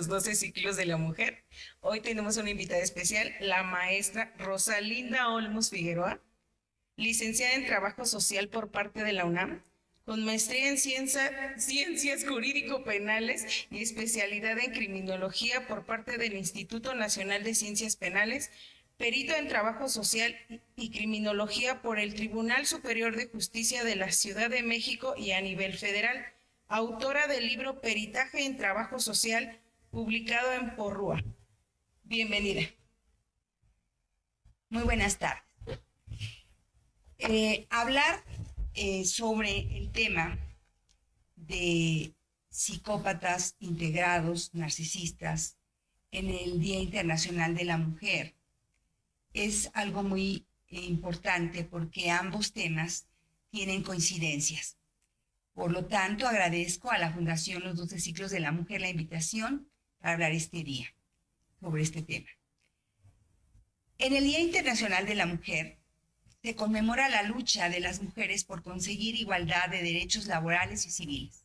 los 12 ciclos de la mujer. Hoy tenemos una invitada especial, la maestra Rosalinda Olmos Figueroa, licenciada en Trabajo Social por parte de la UNAM, con maestría en Ciencias Jurídico-Penales y especialidad en Criminología por parte del Instituto Nacional de Ciencias Penales, perito en Trabajo Social y Criminología por el Tribunal Superior de Justicia de la Ciudad de México y a nivel federal, autora del libro Peritaje en Trabajo Social, publicado en Porrúa. Bienvenida. Muy buenas tardes. Hablar sobre el tema de psicópatas integrados, narcisistas, en el Día Internacional de la Mujer es algo muy importante porque ambos temas tienen coincidencias. Por lo tanto, agradezco a la Fundación Los 12 Ciclos de la Mujer la invitación para hablar este día sobre este tema. En el Día Internacional de la Mujer se conmemora la lucha de las mujeres por conseguir igualdad de derechos laborales y civiles.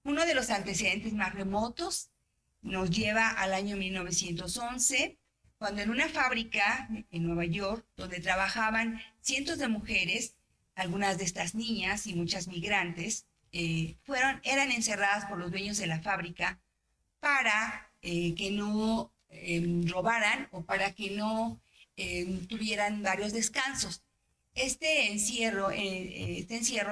Uno de los antecedentes más remotos nos lleva al año 1911, cuando en una fábrica en Nueva York, donde trabajaban cientos de mujeres, algunas de estas niñas y muchas migrantes, eran encerradas por los dueños de la fábrica para que no robaran o para que no tuvieran varios descansos. Este encierro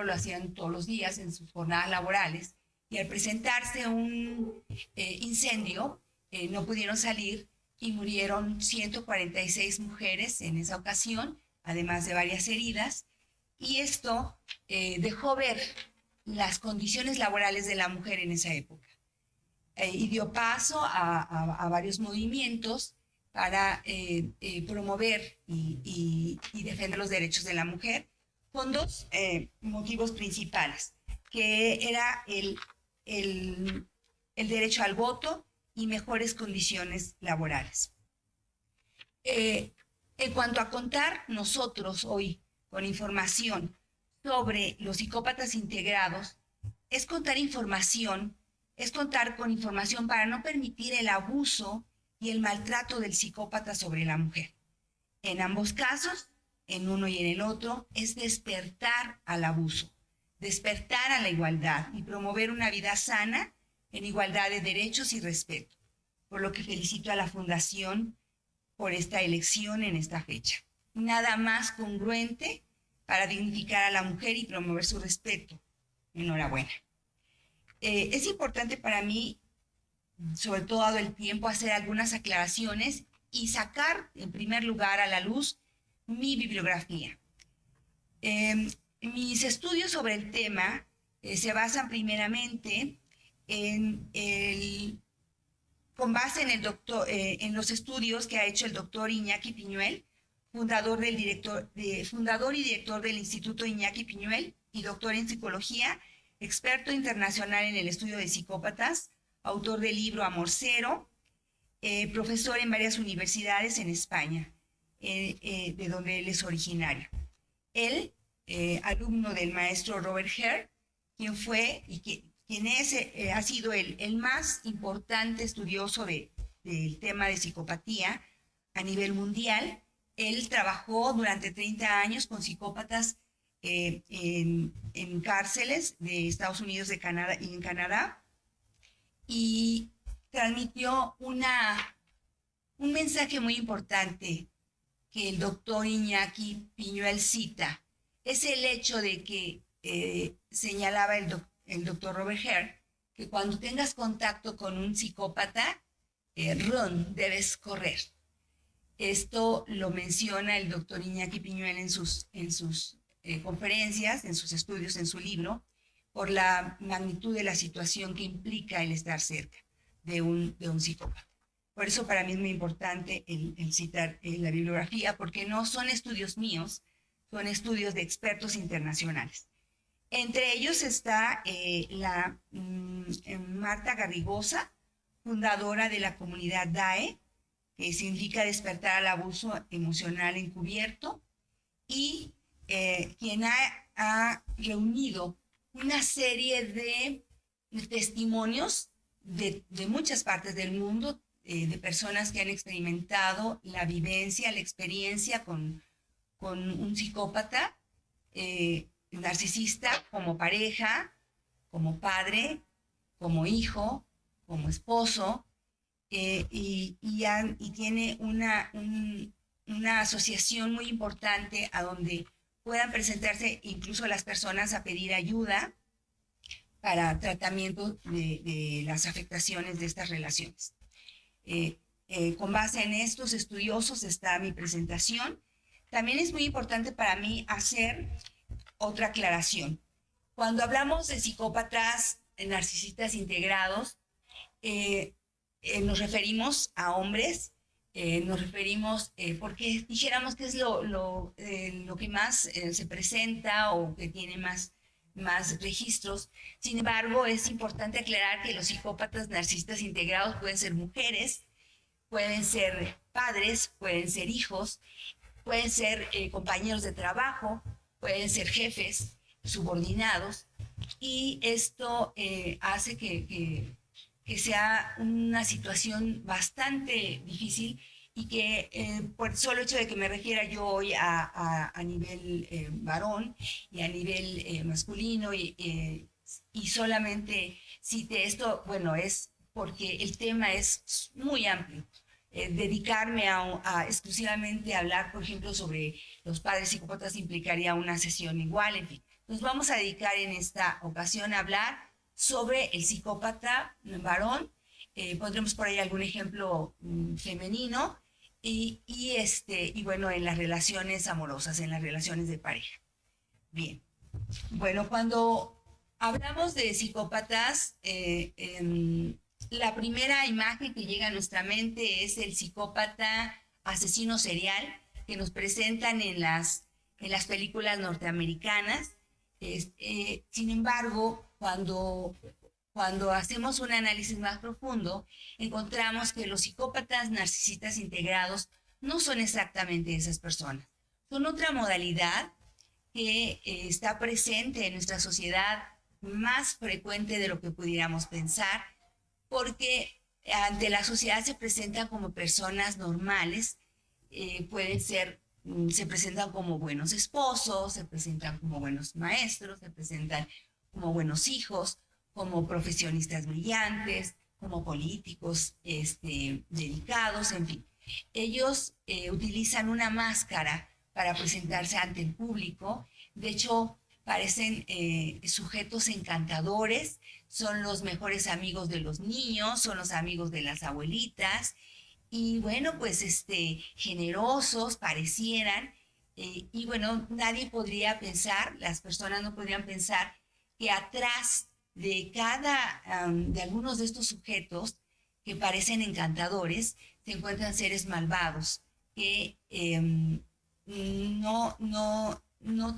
lo hacían todos los días en sus jornadas laborales y al presentarse un incendio no pudieron salir y murieron 146 mujeres en esa ocasión, además de varias heridas, y esto dejó ver las condiciones laborales de la mujer en esa época y dio paso a varios movimientos para promover y defender los derechos de la mujer, con dos motivos principales, que era el derecho al voto y mejores condiciones laborales. En cuanto a contar nosotros hoy con información sobre los psicópatas integrados, es contar con información para no permitir el abuso y el maltrato del psicópata sobre la mujer. En ambos casos, en uno y en el otro, es despertar al abuso, despertar a la igualdad y promover una vida sana en igualdad de derechos y respeto, por lo que felicito a la Fundación por esta elección en esta fecha. Nada más congruente para dignificar a la mujer y promover su respeto. Enhorabuena. Es importante para mí, sobre todo dado el tiempo, hacer algunas aclaraciones y sacar en primer lugar a la luz mi bibliografía. Mis estudios sobre el tema se basan primeramente con base en los estudios que ha hecho el doctor Iñaki Piñuel, fundador y director del Instituto Iñaki Piñuel y doctor en psicología, experto internacional en el estudio de psicópatas, autor del libro Amor Cero, profesor en varias universidades en España, de donde él es originario. Él, alumno del maestro Robert Hare, ha sido el más importante estudioso del tema de psicopatía a nivel mundial. Él trabajó durante 30 años con psicópatas en cárceles de Estados Unidos y en Canadá, y transmitió un mensaje muy importante que el doctor Iñaki Piñuel cita. Es el hecho de que señalaba el doctor Robert Hare, que cuando tengas contacto con un psicópata, debes correr. Esto lo menciona el doctor Iñaki Piñuel en sus conferencias, en sus estudios, en su libro, por la magnitud de la situación que implica el estar cerca de un psicópata. Por eso para mí es muy importante el citar la bibliografía, porque no son estudios míos, son estudios de expertos internacionales. Entre ellos está Marta Garrigosa, fundadora de la comunidad DAE, que significa despertar al abuso emocional encubierto, y quien ha reunido una serie de testimonios de muchas partes del mundo, de personas que han experimentado la vivencia, la experiencia con un psicópata narcisista como pareja, como padre, como hijo, como esposo, y tiene una asociación muy importante a donde puedan presentarse incluso las personas a pedir ayuda para tratamiento de las afectaciones de estas relaciones. Con base en estos estudiosos está mi presentación. También es muy importante para mí hacer otra aclaración. Cuando hablamos de psicópatas narcisistas integrados, nos referimos a hombres, nos referimos, porque dijéramos que es lo que más se presenta o que tiene más registros. Sin embargo, es importante aclarar que los psicópatas narcisistas integrados pueden ser mujeres, pueden ser padres, pueden ser hijos, pueden ser compañeros de trabajo, pueden ser jefes, subordinados, y esto hace que sea una situación bastante difícil y que por el solo hecho de que me refiera yo hoy a nivel varón y a nivel masculino y solamente cite esto, bueno, es porque el tema es muy amplio. Dedicarme exclusivamente a hablar, por ejemplo, sobre los padres psicópatas implicaría una sesión igual, en fin. Nos vamos a dedicar en esta ocasión a hablar sobre el psicópata varón. Pondremos por ahí algún ejemplo femenino y bueno, en las relaciones amorosas, en las relaciones de pareja. Bien, bueno, cuando hablamos de psicópatas, la primera imagen que llega a nuestra mente es el psicópata asesino serial que nos presentan en las películas norteamericanas. Sin embargo, cuando hacemos un análisis más profundo, encontramos que los psicópatas narcisistas integrados no son exactamente esas personas. Son otra modalidad que está presente en nuestra sociedad, más frecuente de lo que pudiéramos pensar, porque ante la sociedad se presentan como personas normales, se presentan como buenos esposos, se presentan como buenos maestros, se presentan como buenos hijos, como profesionistas brillantes, como políticos dedicados, en fin. Ellos utilizan una máscara para presentarse ante el público. De hecho, parecen sujetos encantadores, son los mejores amigos de los niños, son los amigos de las abuelitas, y bueno, pues generosos parecieran, y bueno, nadie podría pensar, las personas no podrían pensar que atrás de de algunos de estos sujetos que parecen encantadores, se encuentran seres malvados que no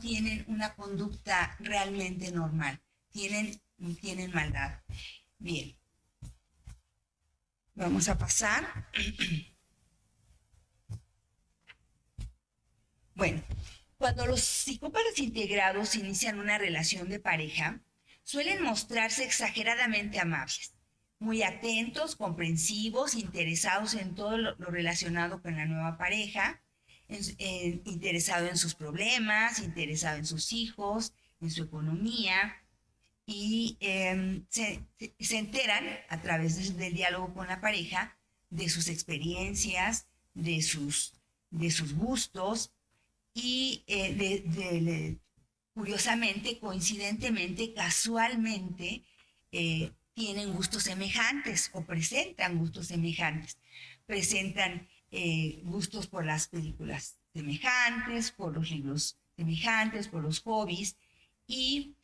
tienen una conducta realmente normal, tienen maldad. Bien, vamos a pasar. Bueno, cuando los psicópatas integrados inician una relación de pareja, suelen mostrarse exageradamente amables, muy atentos, comprensivos, interesados en todo lo relacionado con la nueva pareja, interesado en sus problemas, interesado en sus hijos, en su economía, y se enteran a través del diálogo con la pareja de sus experiencias, de sus gustos y curiosamente, coincidentemente, casualmente, tienen gustos semejantes o presentan gustos semejantes. Presentan gustos por las películas semejantes, por los libros semejantes, por los hobbies, y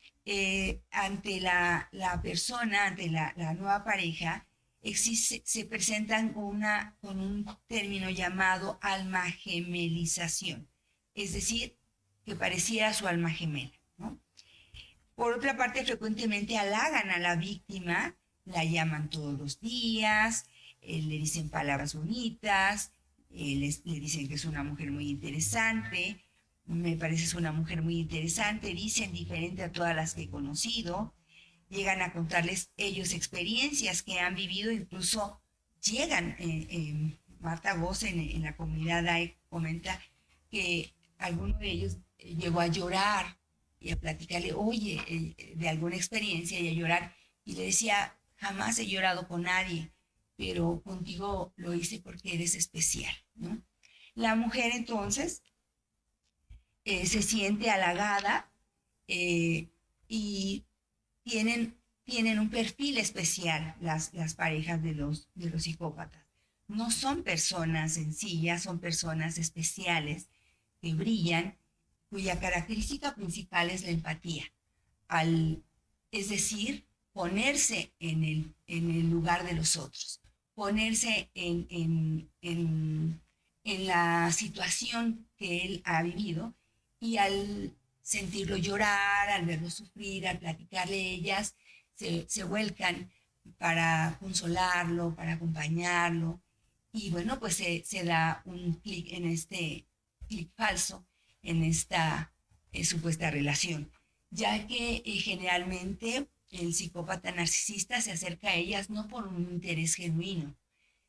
ante la persona, ante la nueva pareja, se presentan con un término llamado alma gemelización, es decir, que pareciera su alma gemela, ¿no? Por otra parte, frecuentemente halagan a la víctima, la llaman todos los días, le dicen palabras bonitas, le dicen que es una mujer muy interesante, me pareces una mujer muy interesante, dicen diferente a todas las que he conocido, llegan a contarles ellos experiencias que han vivido, incluso llegan, Marta Voss en la comunidad AE comenta que alguno de ellos llegó a llorar y a platicarle, oye, de alguna experiencia y a llorar, y le decía, jamás he llorado con nadie, pero contigo lo hice porque eres especial, ¿no? La mujer entonces se siente halagada y tienen un perfil especial las parejas de los psicópatas. No son personas sencillas, son personas especiales que brillan, cuya característica principal es la empatía. Es decir, ponerse en el lugar de los otros, ponerse en la situación que él ha vivido, y al sentirlo llorar, al verlo sufrir, al platicarle ellas, se vuelcan para consolarlo, para acompañarlo. Y bueno, pues se da un clic en este clic falso, en esta supuesta relación, ya que generalmente el psicópata narcisista se acerca a ellas no por un interés genuino,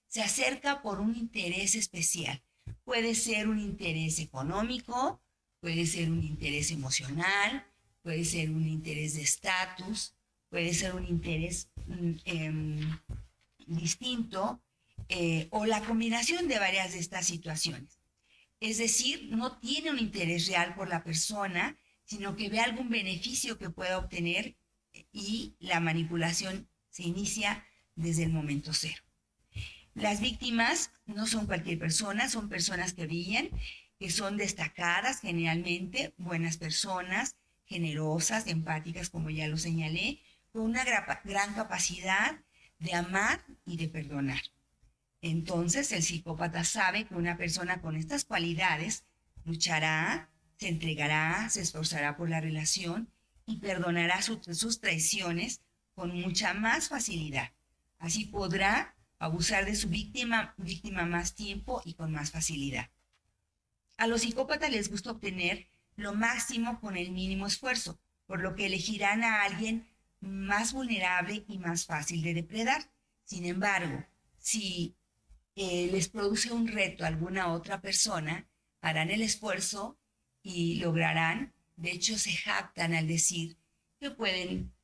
se acerca por un interés especial. Puede ser un interés económico, puede ser un interés emocional, puede ser un interés de estatus, puede ser un interés distinto, o la combinación de varias de estas situaciones. Es decir, no tiene un interés real por la persona, sino que ve algún beneficio que pueda obtener, y la manipulación se inicia desde el momento cero. Las víctimas no son cualquier persona, son personas que brillan, que son destacadas generalmente, buenas personas, generosas, empáticas, como ya lo señalé, con una gran capacidad de amar y de perdonar. Entonces el psicópata sabe que una persona con estas cualidades luchará, se entregará, se esforzará por la relación y perdonará sus traiciones con mucha más facilidad. Así podrá abusar de su víctima más tiempo y con más facilidad. A los psicópatas les gusta obtener lo máximo con el mínimo esfuerzo, por lo que elegirán a alguien más vulnerable y más fácil de depredar. Sin embargo, si les produce un reto a alguna otra persona, harán el esfuerzo y lograrán. De hecho, se jactan al decir que pueden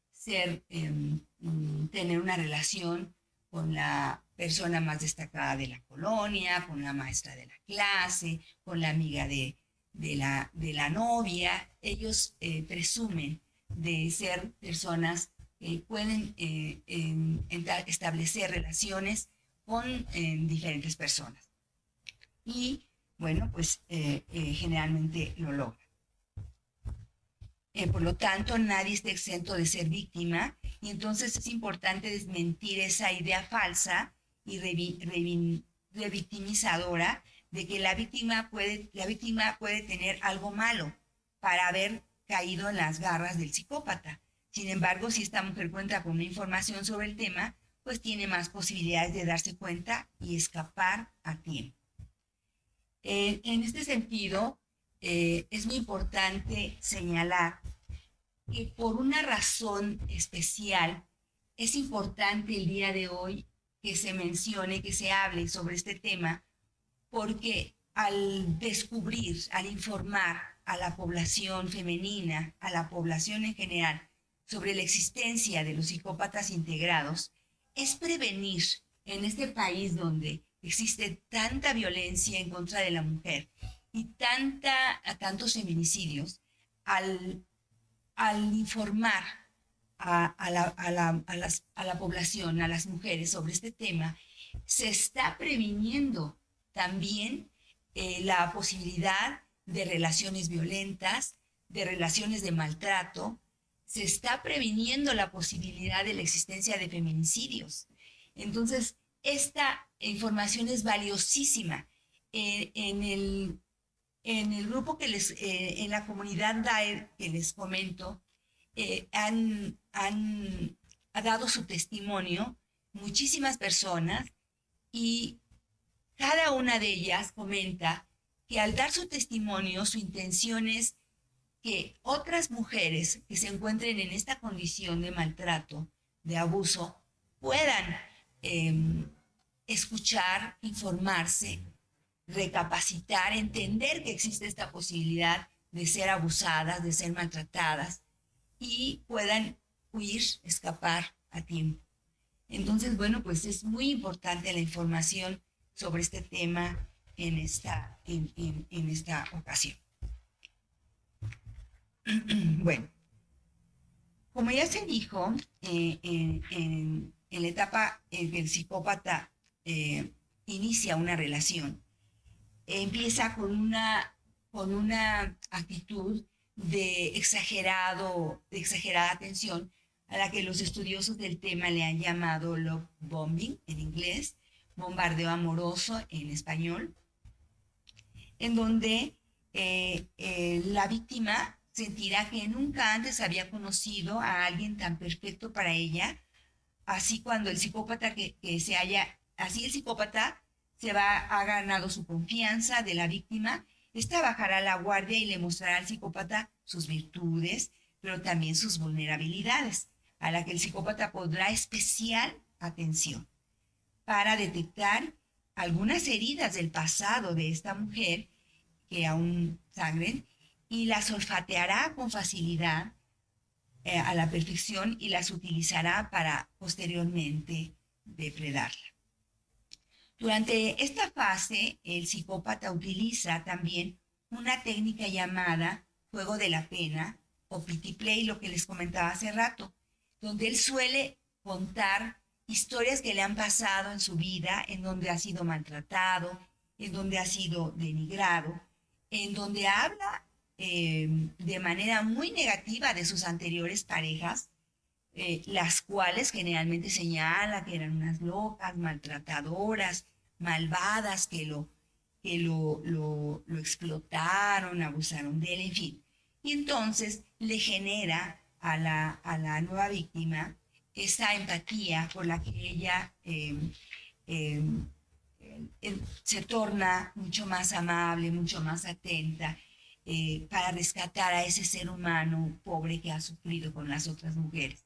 tener una relación con la persona más destacada de la colonia, con la maestra de la clase, con la amiga de la novia. Ellos presumen de ser personas que pueden establecer relaciones con diferentes personas. Y bueno, pues generalmente lo logran. Por lo tanto, nadie está exento de ser víctima, y entonces es importante desmentir esa idea falsa y revictimizadora de que la víctima puede tener algo malo para haber caído en las garras del psicópata. Sin embargo, si esta mujer cuenta con una información sobre el tema, pues tiene más posibilidades de darse cuenta y escapar a tiempo. En este sentido, es muy importante señalar que por una razón especial es importante el día de hoy que se mencione, que se hable sobre este tema, porque al descubrir, al informar a la población femenina, a la población en general, sobre la existencia de los psicópatas integrados, es prevenir en este país donde existe tanta violencia en contra de la mujer y tantos feminicidios, al informar a la población, a las mujeres sobre este tema, se está previniendo también la posibilidad de relaciones violentas, de relaciones de maltrato. Se está previniendo la posibilidad de la existencia de feminicidios. Entonces, esta información es valiosísima. En el grupo en la comunidad DAER que les comento, ha dado su testimonio muchísimas personas, y cada una de ellas comenta que al dar su testimonio, su intención es que otras mujeres que se encuentren en esta condición de maltrato, de abuso, puedan escuchar, informarse, recapacitar, entender que existe esta posibilidad de ser abusadas, de ser maltratadas y puedan huir, escapar a tiempo. Entonces, bueno, pues es muy importante la información sobre este tema en esta ocasión. Bueno, como ya se dijo, en la etapa en que el psicópata inicia una relación, empieza con una actitud de exagerada atención, a la que los estudiosos del tema le han llamado love bombing en inglés, bombardeo amoroso en español, en donde la víctima sentirá que nunca antes había conocido a alguien tan perfecto para ella. Así cuando el psicópata así el psicópata ha ganado su confianza de la víctima, esta bajará la guardia y le mostrará al psicópata sus virtudes, pero también sus vulnerabilidades, a la que el psicópata pondrá especial atención para detectar algunas heridas del pasado de esta mujer que aún sangren, y las olfateará con facilidad a la perfección y las utilizará para posteriormente depredarla. Durante esta fase, el psicópata utiliza también una técnica llamada juego de la pena o pity play, lo que les comentaba hace rato, donde él suele contar historias que le han pasado en su vida, en donde ha sido maltratado, en donde ha sido denigrado, en donde habla de manera muy negativa de sus anteriores parejas, las cuales generalmente señala que eran unas locas, maltratadoras, malvadas, que lo explotaron, abusaron de él, en fin. Y entonces le genera a la nueva víctima esa empatía por la que ella se torna mucho más amable, mucho más atenta, para rescatar a ese ser humano pobre que ha sufrido con las otras mujeres.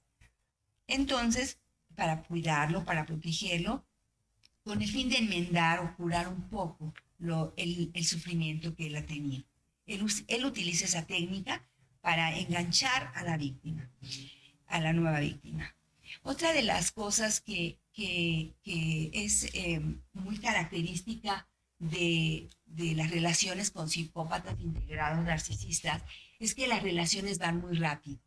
Entonces, para cuidarlo, para protegerlo, con el fin de enmendar o curar un poco el sufrimiento que él ha tenido. Él utiliza esa técnica para enganchar a la víctima, a la nueva víctima. Otra de las cosas que es muy característica de las relaciones con psicópatas integrados narcisistas es que las relaciones van muy rápido.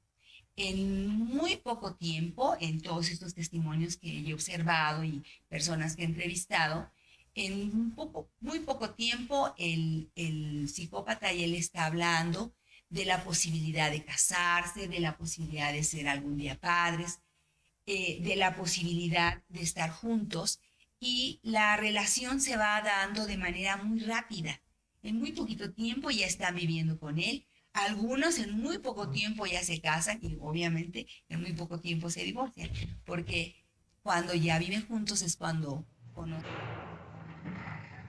En muy poco tiempo, en todos estos testimonios que he observado y personas que he entrevistado, en muy poco tiempo el psicópata y él está hablando de la posibilidad de casarse, de la posibilidad de ser algún día padres, de la posibilidad de estar juntos, y la relación se va dando de manera muy rápida. En muy poquito tiempo ya están viviendo con él. Algunos en muy poco tiempo ya se casan y obviamente en muy poco tiempo se divorcian, porque cuando ya viven juntos es cuando conocen.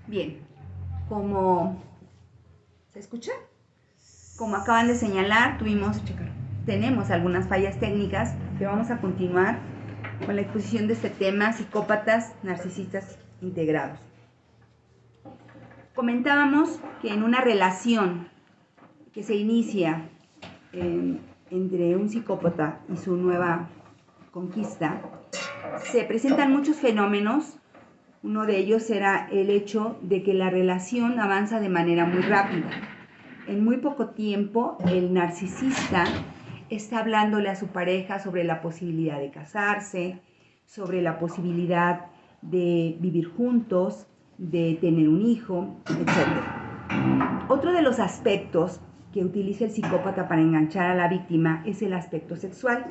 Bien, como ¿se escucha? Como acaban de señalar, tenemos algunas fallas técnicas, pero vamos a continuar con la exposición de este tema, psicópatas narcisistas integrados. Comentábamos que en una relación que se inicia entre un psicópata y su nueva conquista, se presentan muchos fenómenos. Uno de ellos era el hecho de que la relación avanza de manera muy rápida. En muy poco tiempo, el narcisista está hablándole a su pareja sobre la posibilidad de casarse, sobre la posibilidad de vivir juntos, de tener un hijo, etc. Otro de los aspectos que utiliza el psicópata para enganchar a la víctima es el aspecto sexual.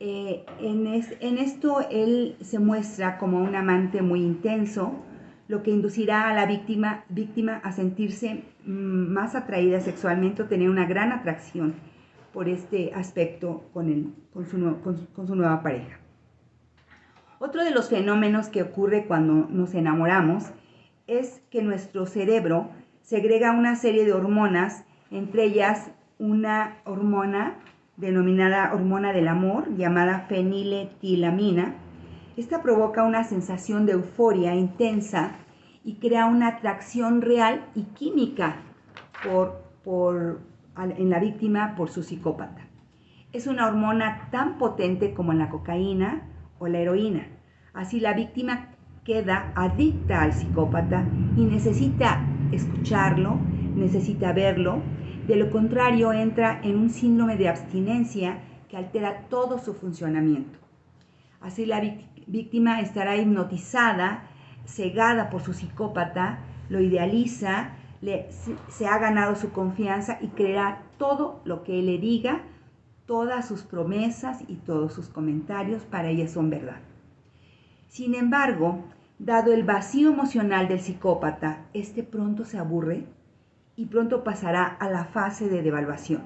En esto él se muestra como un amante muy intenso, lo que inducirá a la víctima a sentirse más atraída sexualmente o tener una gran atracción por este aspecto con su nueva pareja. Otro de los fenómenos que ocurre cuando nos enamoramos es que nuestro cerebro segrega una serie de hormonas, entre ellas una hormona denominada hormona del amor, llamada feniletilamina. Esta provoca una sensación de euforia intensa y crea una atracción real y química en la víctima por su psicópata. Es una hormona tan potente como la cocaína o la heroína. Así la víctima queda adicta al psicópata y necesita escucharlo, necesita verlo. De lo contrario, entra en un síndrome de abstinencia que altera todo su funcionamiento. Así la víctima estará hipnotizada, cegada por su psicópata, lo idealiza, se ha ganado su confianza y creerá todo lo que él le diga, todas sus promesas y todos sus comentarios para ella son verdad. Sin embargo, dado el vacío emocional del psicópata, este pronto se aburre y pronto pasará a la fase de devaluación,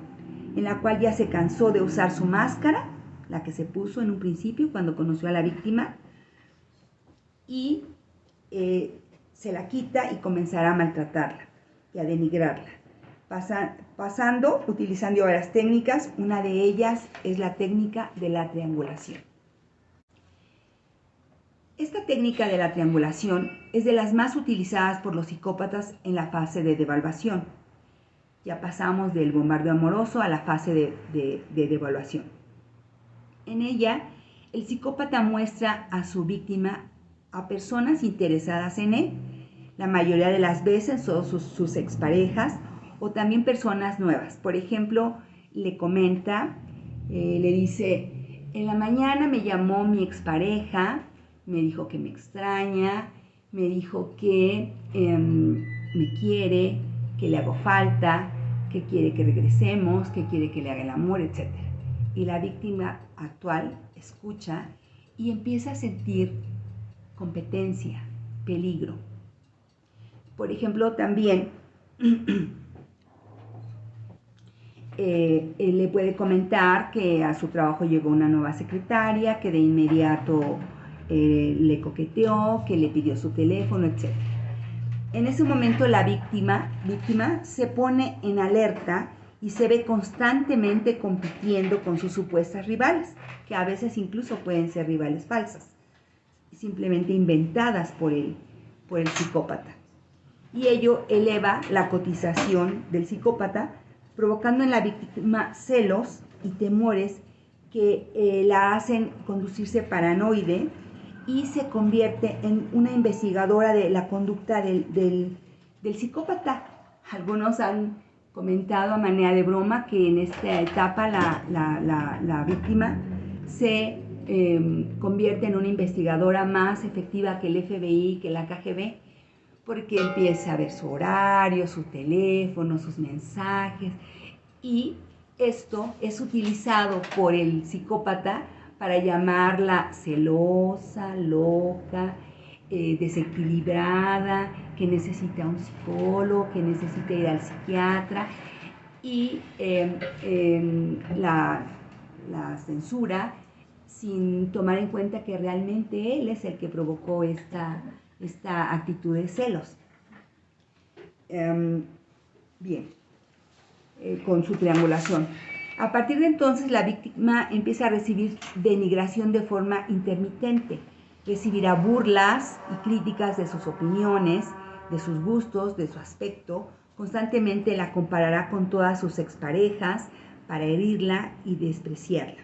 en la cual ya se cansó de usar su máscara, la que se puso en un principio cuando conoció a la víctima, y se la quita y comenzará a maltratarla y a denigrarla. Utilizando varias técnicas, una de ellas es la técnica de la triangulación. Esta técnica de la triangulación es de las más utilizadas por los psicópatas en la fase de devaluación. Ya pasamos del bombardeo amoroso a la fase de devaluación. En ella, el psicópata muestra a su víctima a personas interesadas en él, la mayoría de las veces son sus exparejas o también personas nuevas. Por ejemplo, le comenta, le dice, en la mañana me llamó mi expareja, me dijo que me extraña, me dijo que me quiere, que le hago falta, que quiere que regresemos, que quiere que le haga el amor, etc. Y la víctima actual escucha y empieza a sentir competencia, peligro. Por ejemplo, también le puede comentar que a su trabajo llegó una nueva secretaria, que de inmediato le coqueteó, que le pidió su teléfono, etc. En ese momento la víctima se pone en alerta y se ve constantemente compitiendo con sus supuestas rivales, que a veces incluso pueden ser rivales falsas, simplemente inventadas por el psicópata. Y ello eleva la cotización del psicópata, provocando en la víctima celos y temores que la hacen conducirse paranoide y se convierte en una investigadora de la conducta del psicópata. Algunos han comentado a manera de broma que en esta etapa la víctima se convierte en una investigadora más efectiva que el FBI, que la KGB, porque empieza a ver su horario, su teléfono, sus mensajes, y esto es utilizado por el psicópata para llamarla celosa, loca, desequilibrada, que necesita un psicólogo, que necesita ir al psiquiatra, y la censura sin tomar en cuenta que realmente él es el que provocó esta actitud de celos. Con su triangulación. A partir de entonces, la víctima empieza a recibir denigración de forma intermitente. Recibirá burlas y críticas de sus opiniones, de sus gustos, de su aspecto. Constantemente la comparará con todas sus exparejas para herirla y despreciarla.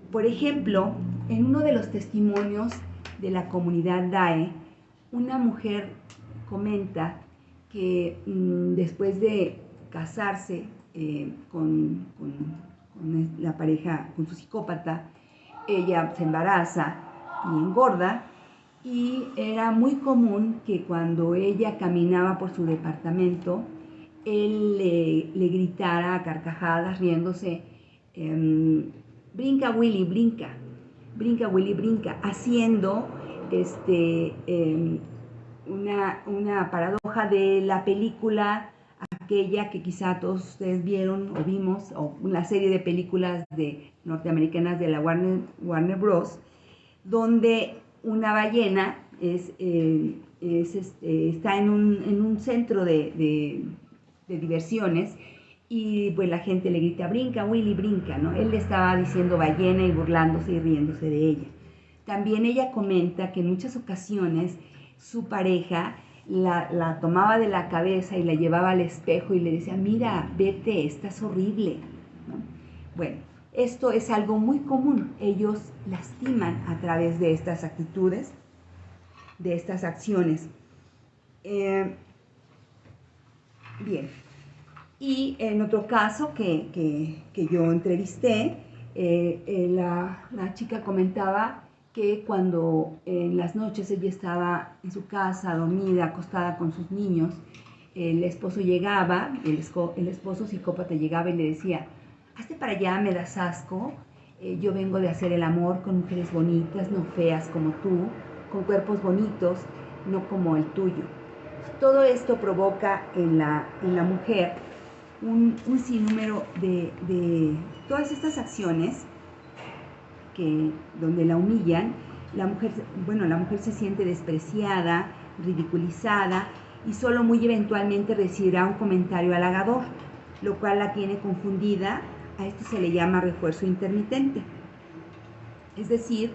Por ejemplo, en uno de los testimonios de la comunidad DAE, una mujer comenta que después de casarse con la pareja, con su psicópata, ella se embaraza y engorda, y era muy común que cuando ella caminaba por su departamento, él le gritara a carcajadas, riéndose, brinca Willy, brinca, brinca Willy, brinca, haciendo una paradoja de la película aquella que quizá todos ustedes vieron o vimos, o una serie de películas norteamericanas de la Warner Bros., donde una ballena está en un centro de diversiones, y pues la gente le grita, brinca, Willy, brinca, ¿no? Él le estaba diciendo ballena y burlándose y riéndose de ella. También ella comenta que en muchas ocasiones su pareja la tomaba de la cabeza y la llevaba al espejo y le decía, mira, vete, estás horrible, ¿no? Bueno, esto es algo muy común. Ellos lastiman a través de estas actitudes, de estas acciones. Bien. Y en otro caso que yo entrevisté, la chica comentaba que cuando en las noches ella estaba en su casa, dormida, acostada con sus niños, el esposo llegaba, el esposo psicópata llegaba y le decía, hazte para allá, me das asco, yo vengo de hacer el amor con mujeres bonitas, no feas como tú, con cuerpos bonitos, no como el tuyo. Todo esto provoca en la mujer un sinnúmero de todas estas acciones donde la humillan. La mujer se siente despreciada, ridiculizada y solo muy eventualmente recibirá un comentario halagador, lo cual la tiene confundida. A esto se le llama refuerzo intermitente. Es decir,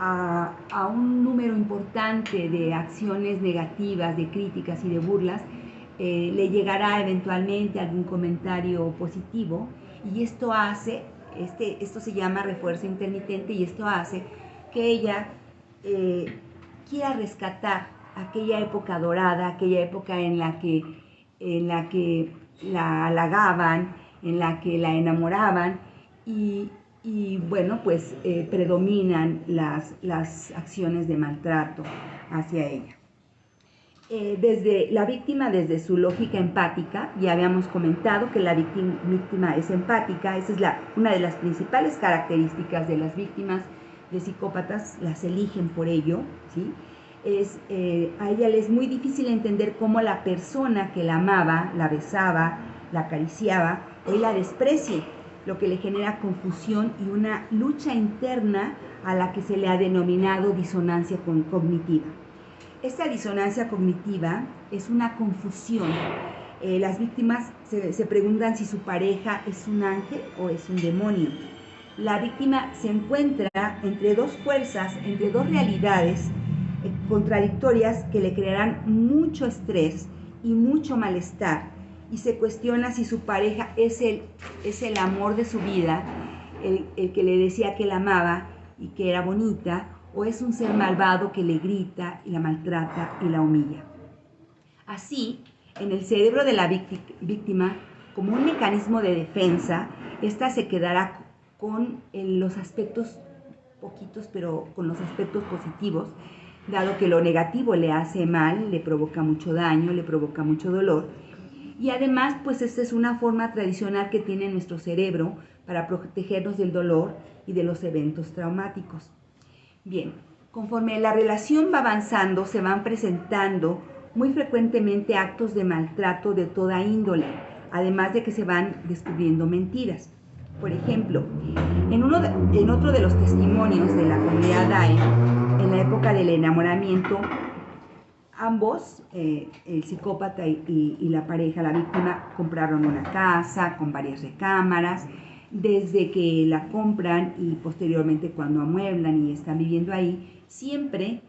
a un número importante de acciones negativas, de críticas y de burlas, le llegará eventualmente algún comentario positivo, y esto se llama refuerzo intermitente, y esto hace que ella quiera rescatar aquella época dorada, aquella época en la que la halagaban, en la que la enamoraban, y bueno, pues predominan las acciones de maltrato hacia ella. Desde la víctima, desde su lógica empática, ya habíamos comentado que la víctima es empática. Esa es una de las principales características de las víctimas de psicópatas, las eligen por ello, ¿sí? A ella le es muy difícil entender cómo la persona que la amaba, la besaba, la acariciaba, hoy la desprecie, lo que le genera confusión y una lucha interna a la que se le ha denominado disonancia cognitiva. Esta disonancia cognitiva es una confusión. Las víctimas se preguntan si su pareja es un ángel o es un demonio. La víctima se encuentra entre dos fuerzas, entre dos realidades contradictorias que le crearán mucho estrés y mucho malestar, y se cuestiona si su pareja es el amor de su vida, el que le decía que la amaba y que era bonita, o es un ser malvado que le grita y la maltrata y la humilla. Así, en el cerebro de la víctima, como un mecanismo de defensa, ésta se quedará con los aspectos poquitos, pero con los aspectos positivos, dado que lo negativo le hace mal, le provoca mucho daño, le provoca mucho dolor. Y además, pues esta es una forma tradicional que tiene nuestro cerebro para protegernos del dolor y de los eventos traumáticos. Bien, conforme la relación va avanzando, se van presentando muy frecuentemente actos de maltrato de toda índole, además de que se van descubriendo mentiras. Por ejemplo, en otro de los testimonios de la comunidad DAE, en la época del enamoramiento, ambos, el psicópata y la pareja, la víctima, compraron una casa con varias recámaras. Desde que la compran y posteriormente cuando amueblan y están viviendo ahí, siempre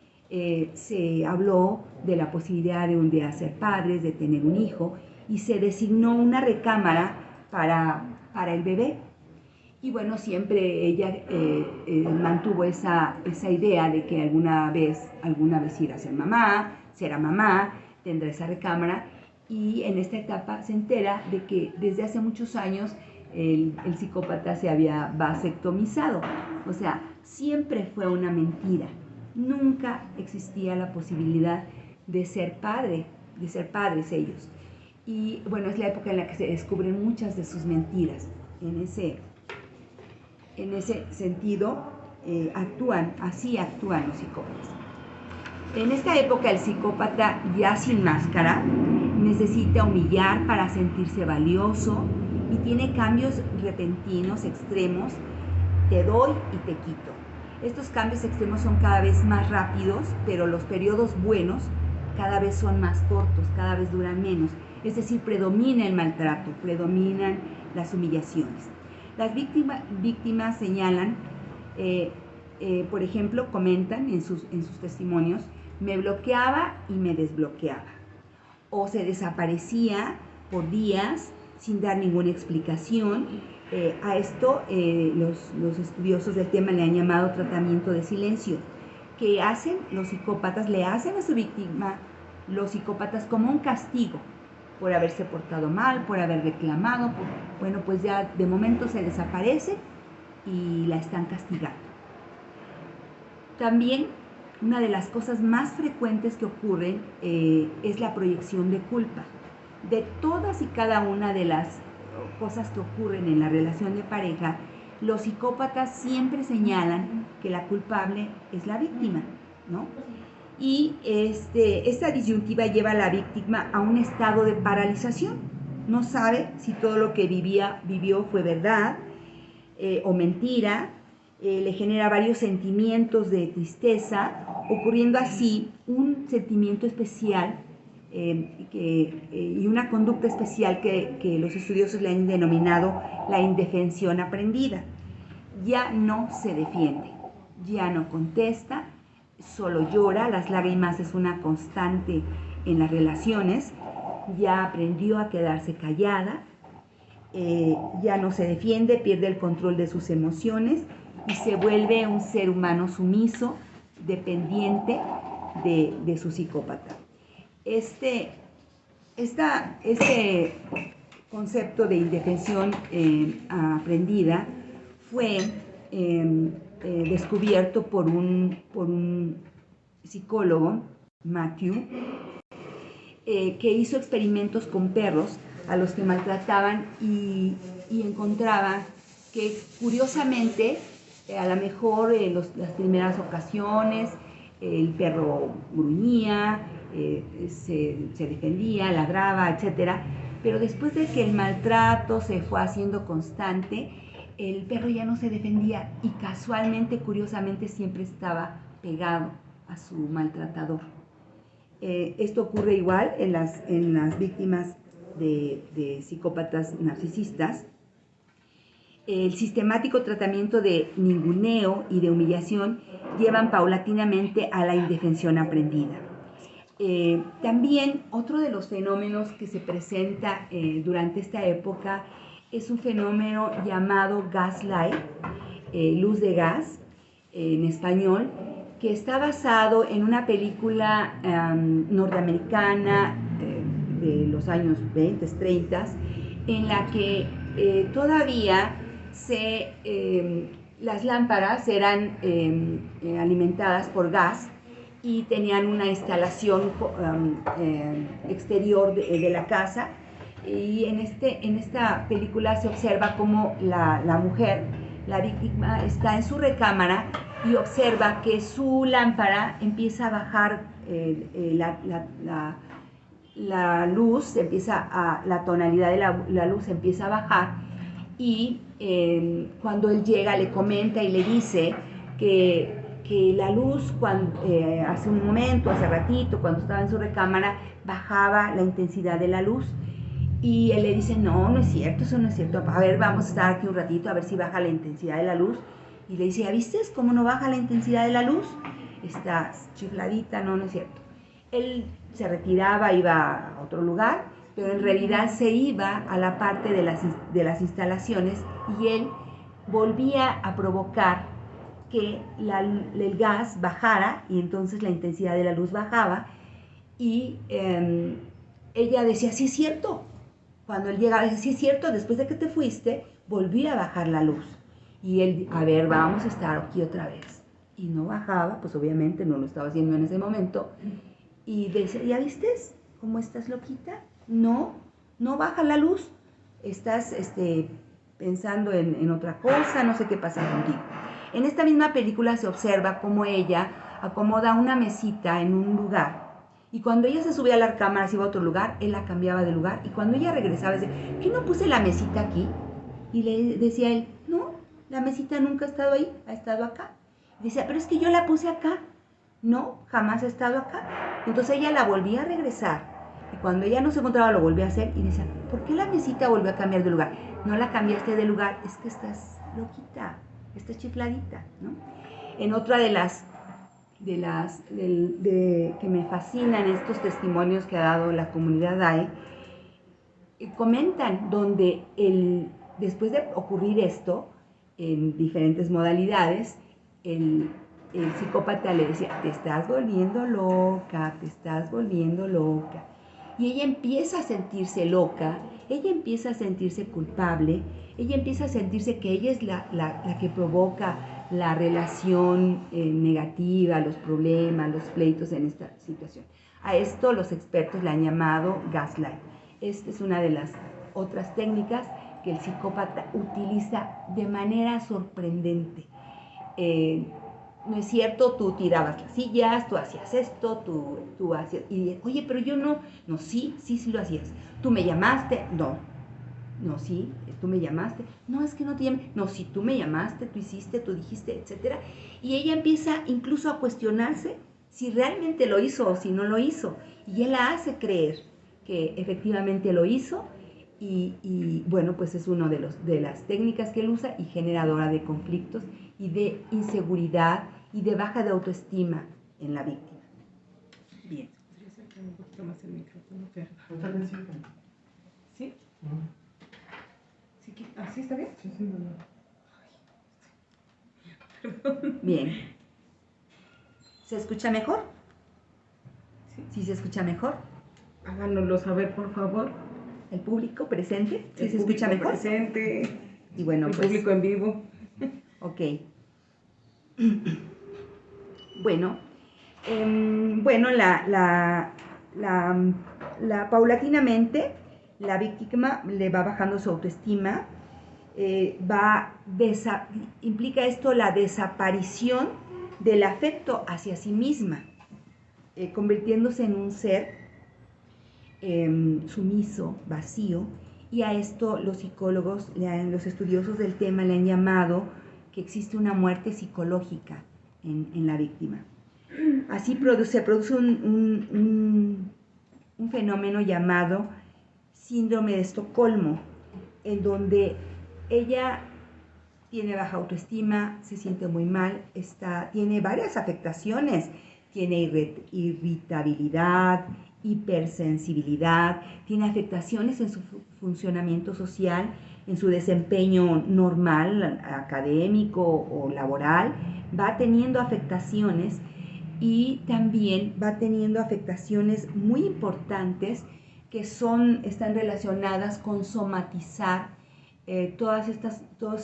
se habló de la posibilidad de un día ser padres, de tener un hijo, y se designó una recámara para el bebé. Y bueno, siempre ella mantuvo esa idea de que alguna vez irá a ser mamá, será mamá, tendrá esa recámara, y en esta etapa se entera de que desde hace muchos años el psicópata se había vasectomizado. O sea, siempre fue una mentira. Nunca existía la posibilidad de ser padres ellos. Y bueno, es la época en la que se descubren muchas de sus mentiras. En ese sentido, así actúan los psicópatas. En esta época, el psicópata, ya sin máscara, necesita humillar para sentirse valioso, y tiene cambios repentinos, extremos. Te doy y te quito. Estos cambios extremos son cada vez más rápidos, pero los periodos buenos cada vez son más cortos, cada vez duran menos. es decir, predomina el maltrato, predominan las humillaciones. Las víctimas señalan, por ejemplo, comentan en sus testimonios, me bloqueaba y me desbloqueaba, o se desaparecía por días sin dar ninguna explicación. A esto los estudiosos del tema le han llamado tratamiento de silencio, que hacen los psicópatas, le hacen a su víctima los psicópatas como un castigo por haberse portado mal, por haber reclamado, bueno, pues ya de momento se desaparece y la están castigando. También una de las cosas más frecuentes que ocurren es la proyección de culpa. De todas y cada una de las cosas que ocurren en la relación de pareja, los psicópatas siempre señalan que la culpable es la víctima, ¿no? Y esta disyuntiva lleva a la víctima a un estado de paralización. No sabe si todo lo que vivió fue verdad o mentira. Le genera varios sentimientos de tristeza, ocurriendo así un sentimiento especial y una conducta especial que los estudiosos le han denominado la indefensión aprendida. Ya no se defiende, ya no contesta, solo llora, las lágrimas es una constante en las relaciones, ya aprendió a quedarse callada, ya no se defiende, pierde el control de sus emociones y se vuelve un ser humano sumiso, dependiente de su psicópata. Este concepto de indefensión aprendida fue descubierto por un psicólogo, Matthew, que hizo experimentos con perros a los que maltrataban y encontraba que curiosamente a lo mejor las primeras ocasiones el perro gruñía, se defendía, ladraba, etc. Pero después de que el maltrato se fue haciendo constante, el perro ya no se defendía y casualmente, curiosamente, siempre estaba pegado a su maltratador. Esto ocurre igual en las víctimas de psicópatas narcisistas. El sistemático tratamiento de ninguneo y de humillación llevan paulatinamente a la indefensión aprendida. También otro de los fenómenos que se presenta durante esta época es un fenómeno llamado gaslight, luz de gas en español, que está basado en una película norteamericana de los años 20, 30, en la que todavía las lámparas eran alimentadas por gas y tenían una instalación exterior de la casa. Y en esta película se observa cómo la mujer, la víctima, está en su recámara y observa que su lámpara empieza a bajar la luz, la tonalidad de la luz empieza a bajar y cuando él llega le comenta y le dice que la luz hace ratito, cuando estaba en su recámara, bajaba la intensidad de la luz. Y él le dice, no es cierto, eso no es cierto. A ver, vamos a estar aquí un ratito a ver si baja la intensidad de la luz. Y le dice, ¿ya viste cómo no baja la intensidad de la luz? Está chifladita, no es cierto. Él se retiraba, iba a otro lugar, pero en realidad se iba a la parte de las instalaciones y él volvía a provocar que el gas bajara y entonces la intensidad de la luz bajaba y ella decía, sí es cierto. Cuando él llegaba, decía, sí es cierto, después de que te fuiste, volví a bajar la luz. Y él, a ver, vamos a estar aquí otra vez. Y no bajaba, pues obviamente no lo estaba haciendo en ese momento. Y decía, ¿ya viste cómo estás loquita? No baja la luz. Estás pensando en otra cosa, no sé qué pasa contigo. En esta misma película se observa cómo ella acomoda una mesita en un lugar. Y cuando ella se subía a la cámara, se iba a otro lugar, él la cambiaba de lugar. Y cuando ella regresaba, decía, ¿qué no puse la mesita aquí? Y le decía él, no, la mesita nunca ha estado ahí, ha estado acá. Y decía, pero es que yo la puse acá. No, jamás ha estado acá. Entonces ella la volvía a regresar. Y cuando ella no se encontraba, lo volvió a hacer y decía, ¿por qué la mesita volvió a cambiar de lugar? No la cambiaste de lugar, es que estás loquita, estás chifladita, ¿no? En otra que me fascinan estos testimonios que ha dado la comunidad DAE, comentan donde después de ocurrir esto, en diferentes modalidades, el psicópata le decía, te estás volviendo loca, te estás volviendo loca. Y ella empieza a sentirse loca, ella empieza a sentirse culpable, ella empieza a sentirse que ella es la que provoca la relación negativa, los problemas, los pleitos en esta situación. A esto los expertos le han llamado gaslight. Esta es una de las otras técnicas que el psicópata utiliza de manera sorprendente. No es cierto, tú tirabas las sillas, tú hacías esto, tú hacías... Y oye, pero yo no, sí lo hacías. Tú me llamaste, no, sí, tú me llamaste. No, es que no te llamé. No, sí, tú me llamaste, tú hiciste, tú dijiste, etc. Y ella empieza incluso a cuestionarse si realmente lo hizo o si no lo hizo. Y él la hace creer que efectivamente lo hizo. Y bueno, pues es una de las técnicas que él usa y generadora de conflictos y de inseguridad y de baja de autoestima en la víctima. Bien. ¿Podría acercar un poquito más el micrófono? ¿Sí? ¿Sí está bien? Sí, Perdón. Bien. ¿Se escucha mejor? ¿Sí se escucha mejor? Háganoslo saber, por favor. ¿El público presente? ¿Sí se escucha público mejor? presente. Y bueno, el pues, público en vivo. Ok. Bueno, paulatinamente la víctima le va bajando su autoestima, implica esto la desaparición del afecto hacia sí misma, convirtiéndose en un ser sumiso, vacío, y a esto los psicólogos, los estudiosos del tema le han llamado que existe una muerte psicológica en la víctima. Así se produce un fenómeno llamado síndrome de Estocolmo, en donde ella tiene baja autoestima, se siente muy mal, tiene varias afectaciones, tiene irritabilidad, hipersensibilidad, tiene afectaciones en su funcionamiento social, en su desempeño normal, académico o laboral, va teniendo afectaciones y también va teniendo afectaciones muy importantes que están relacionadas con somatizar todos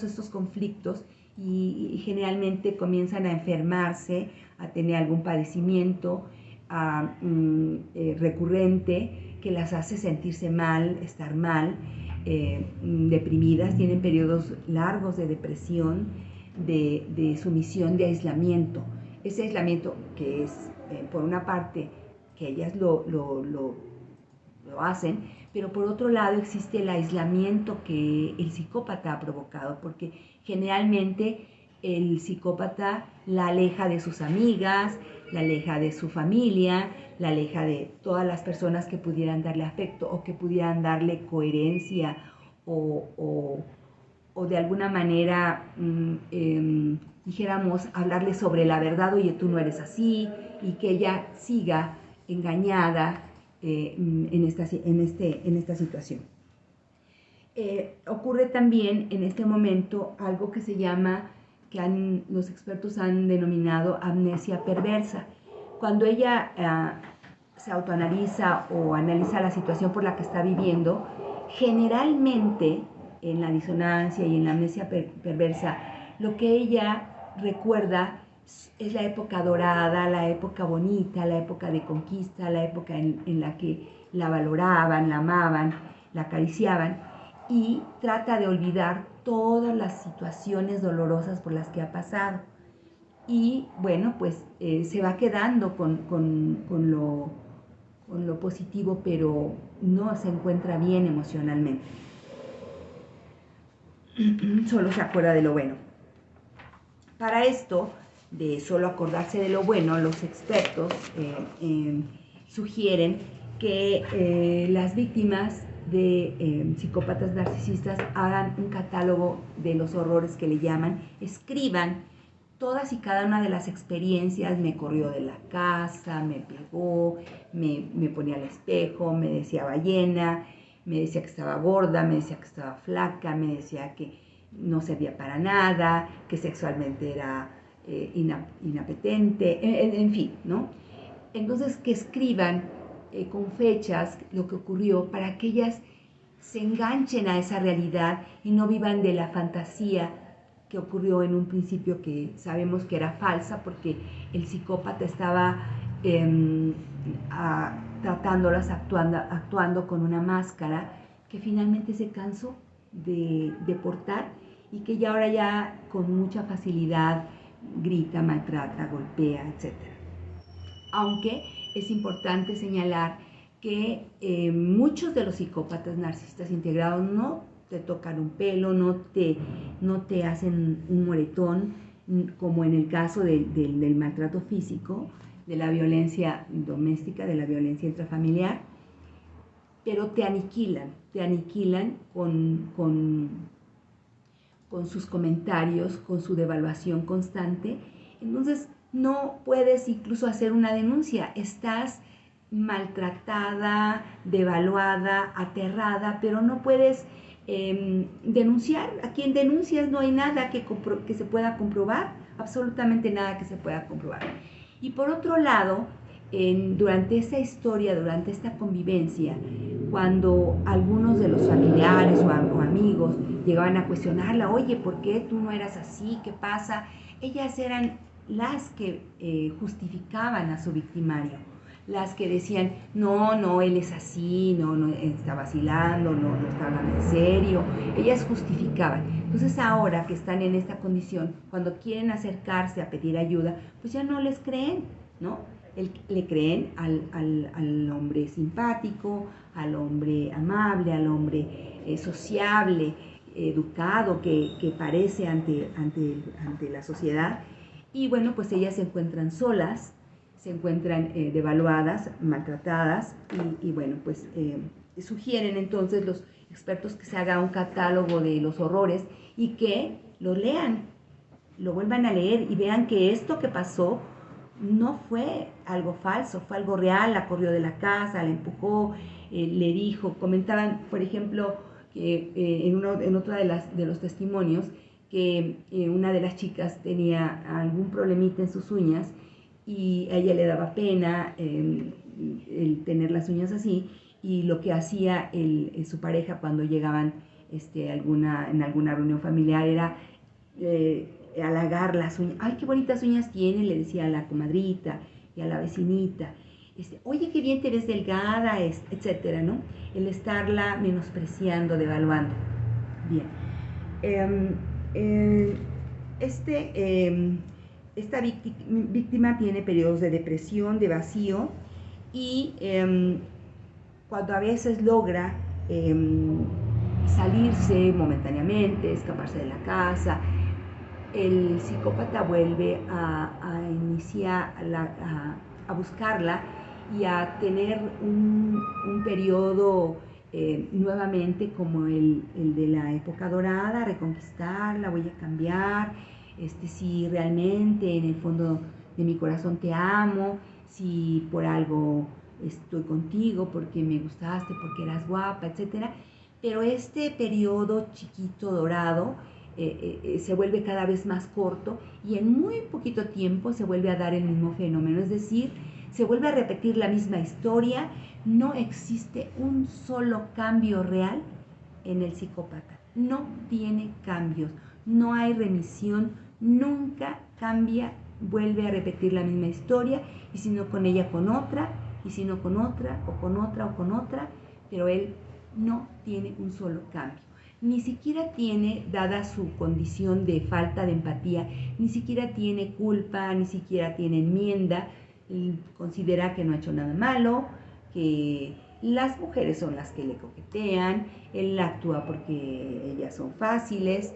estos conflictos y generalmente comienzan a enfermarse, a tener algún padecimiento recurrente que las hace sentirse mal, estar mal, deprimidas, tienen periodos largos de depresión, de sumisión, de aislamiento. Ese aislamiento que es, por una parte, que ellas lo hacen, pero por otro lado existe el aislamiento que el psicópata ha provocado, porque generalmente el psicópata la aleja de sus amigas, la aleja de su familia, la aleja de todas las personas que pudieran darle afecto o que pudieran darle coherencia o de alguna manera, dijéramos, hablarle sobre la verdad, oye, tú no eres así, y que ella siga engañada en esta situación. Ocurre también en este momento algo que se llama, los expertos han denominado amnesia perversa. Cuando ella se autoanaliza o analiza la situación por la que está viviendo, generalmente en la disonancia y en la amnesia perversa, lo que ella recuerda es la época dorada, la época bonita, la época de conquista, la época en la que la valoraban, la amaban, la acariciaban, y trata de olvidar todas las situaciones dolorosas por las que ha pasado. Y bueno, pues se va quedando con lo positivo, pero no se encuentra bien emocionalmente. Solo se acuerda de lo bueno. Para esto, de solo acordarse de lo bueno, los expertos sugieren que las víctimas de psicópatas narcisistas hagan un catálogo de los horrores que le llaman, escriban todas y cada una de las experiencias. Me corrió de la casa, me pegó, me ponía al espejo, me decía ballena, me decía que estaba gorda, me decía que estaba flaca, me decía que no servía para nada, que sexualmente era inapetente, en fin, ¿no? Entonces, que escriban con fechas lo que ocurrió para que ellas se enganchen a esa realidad y no vivan de la fantasía que ocurrió en un principio, que sabemos que era falsa, porque el psicópata estaba tratándolas, actuando con una máscara que finalmente se cansó de portar y que ya ahora ya con mucha facilidad grita, maltrata, golpea, etc. Aunque es importante señalar que muchos de los psicópatas narcisistas integrados no te tocan un pelo, no te hacen un moretón, como en el caso del maltrato físico, de la violencia doméstica, de la violencia intrafamiliar, pero te aniquilan con sus comentarios, con su devaluación constante. Entonces no puedes incluso hacer una denuncia, estás maltratada, devaluada, aterrada, pero no puedes denunciar. A quien denuncias no hay nada que se pueda comprobar, absolutamente nada que se pueda comprobar. Y por otro lado, durante esta historia, durante esta convivencia, cuando algunos de los familiares o amigos llegaban a cuestionarla, oye, ¿por qué tú no eras así? ¿Qué pasa? Ellas eran las que justificaban a su victimario, las que decían, no, él es así, no está vacilando, no está hablando en serio. Ellas justificaban. Entonces ahora que están en esta condición, cuando quieren acercarse a pedir ayuda, pues ya no les creen, ¿no? Le creen al hombre simpático, al hombre amable, al hombre sociable, educado, que parece ante la sociedad. Y bueno, pues ellas se encuentran solas, se encuentran devaluadas, maltratadas, y bueno, pues sugieren entonces los expertos que se haga un catálogo de los horrores y que lo lean, lo vuelvan a leer y vean que esto que pasó no fue algo falso, fue algo real. La corrió de la casa, la empujó, le dijo, comentaban, por ejemplo, que en otro de los testimonios, que una de las chicas tenía algún problemita en sus uñas y a ella le daba pena el tener las uñas así, y lo que hacía su pareja cuando llegaban en alguna reunión familiar era halagar las uñas. ¡Ay, qué bonitas uñas tiene!, le decía a la comadrita y a la vecinita. Oye, qué bien te ves delgada, etcétera, ¿no? El estarla menospreciando, devaluando. Bien. Esta víctima tiene periodos de depresión, de vacío, y cuando a veces logra salirse momentáneamente, escaparse de la casa, el psicópata vuelve a iniciar a buscarla y a tener un periodo nuevamente como el de la época dorada, reconquistarla, voy a cambiar, si realmente en el fondo de mi corazón te amo, si por algo estoy contigo, porque me gustaste, porque eras guapa, etc. Pero este periodo chiquito dorado se vuelve cada vez más corto y en muy poquito tiempo se vuelve a dar el mismo fenómeno, es decir, se vuelve a repetir la misma historia. No existe un solo cambio real en el psicópata, no tiene cambios, no hay remisión, nunca cambia, vuelve a repetir la misma historia, y si no con ella, con otra, y si no con otra, o con otra, o con otra, pero él no tiene un solo cambio. Ni siquiera tiene, dada su condición de falta de empatía, ni siquiera tiene culpa, ni siquiera tiene enmienda. Él considera que no ha hecho nada malo, que las mujeres son las que le coquetean, él actúa porque ellas son fáciles,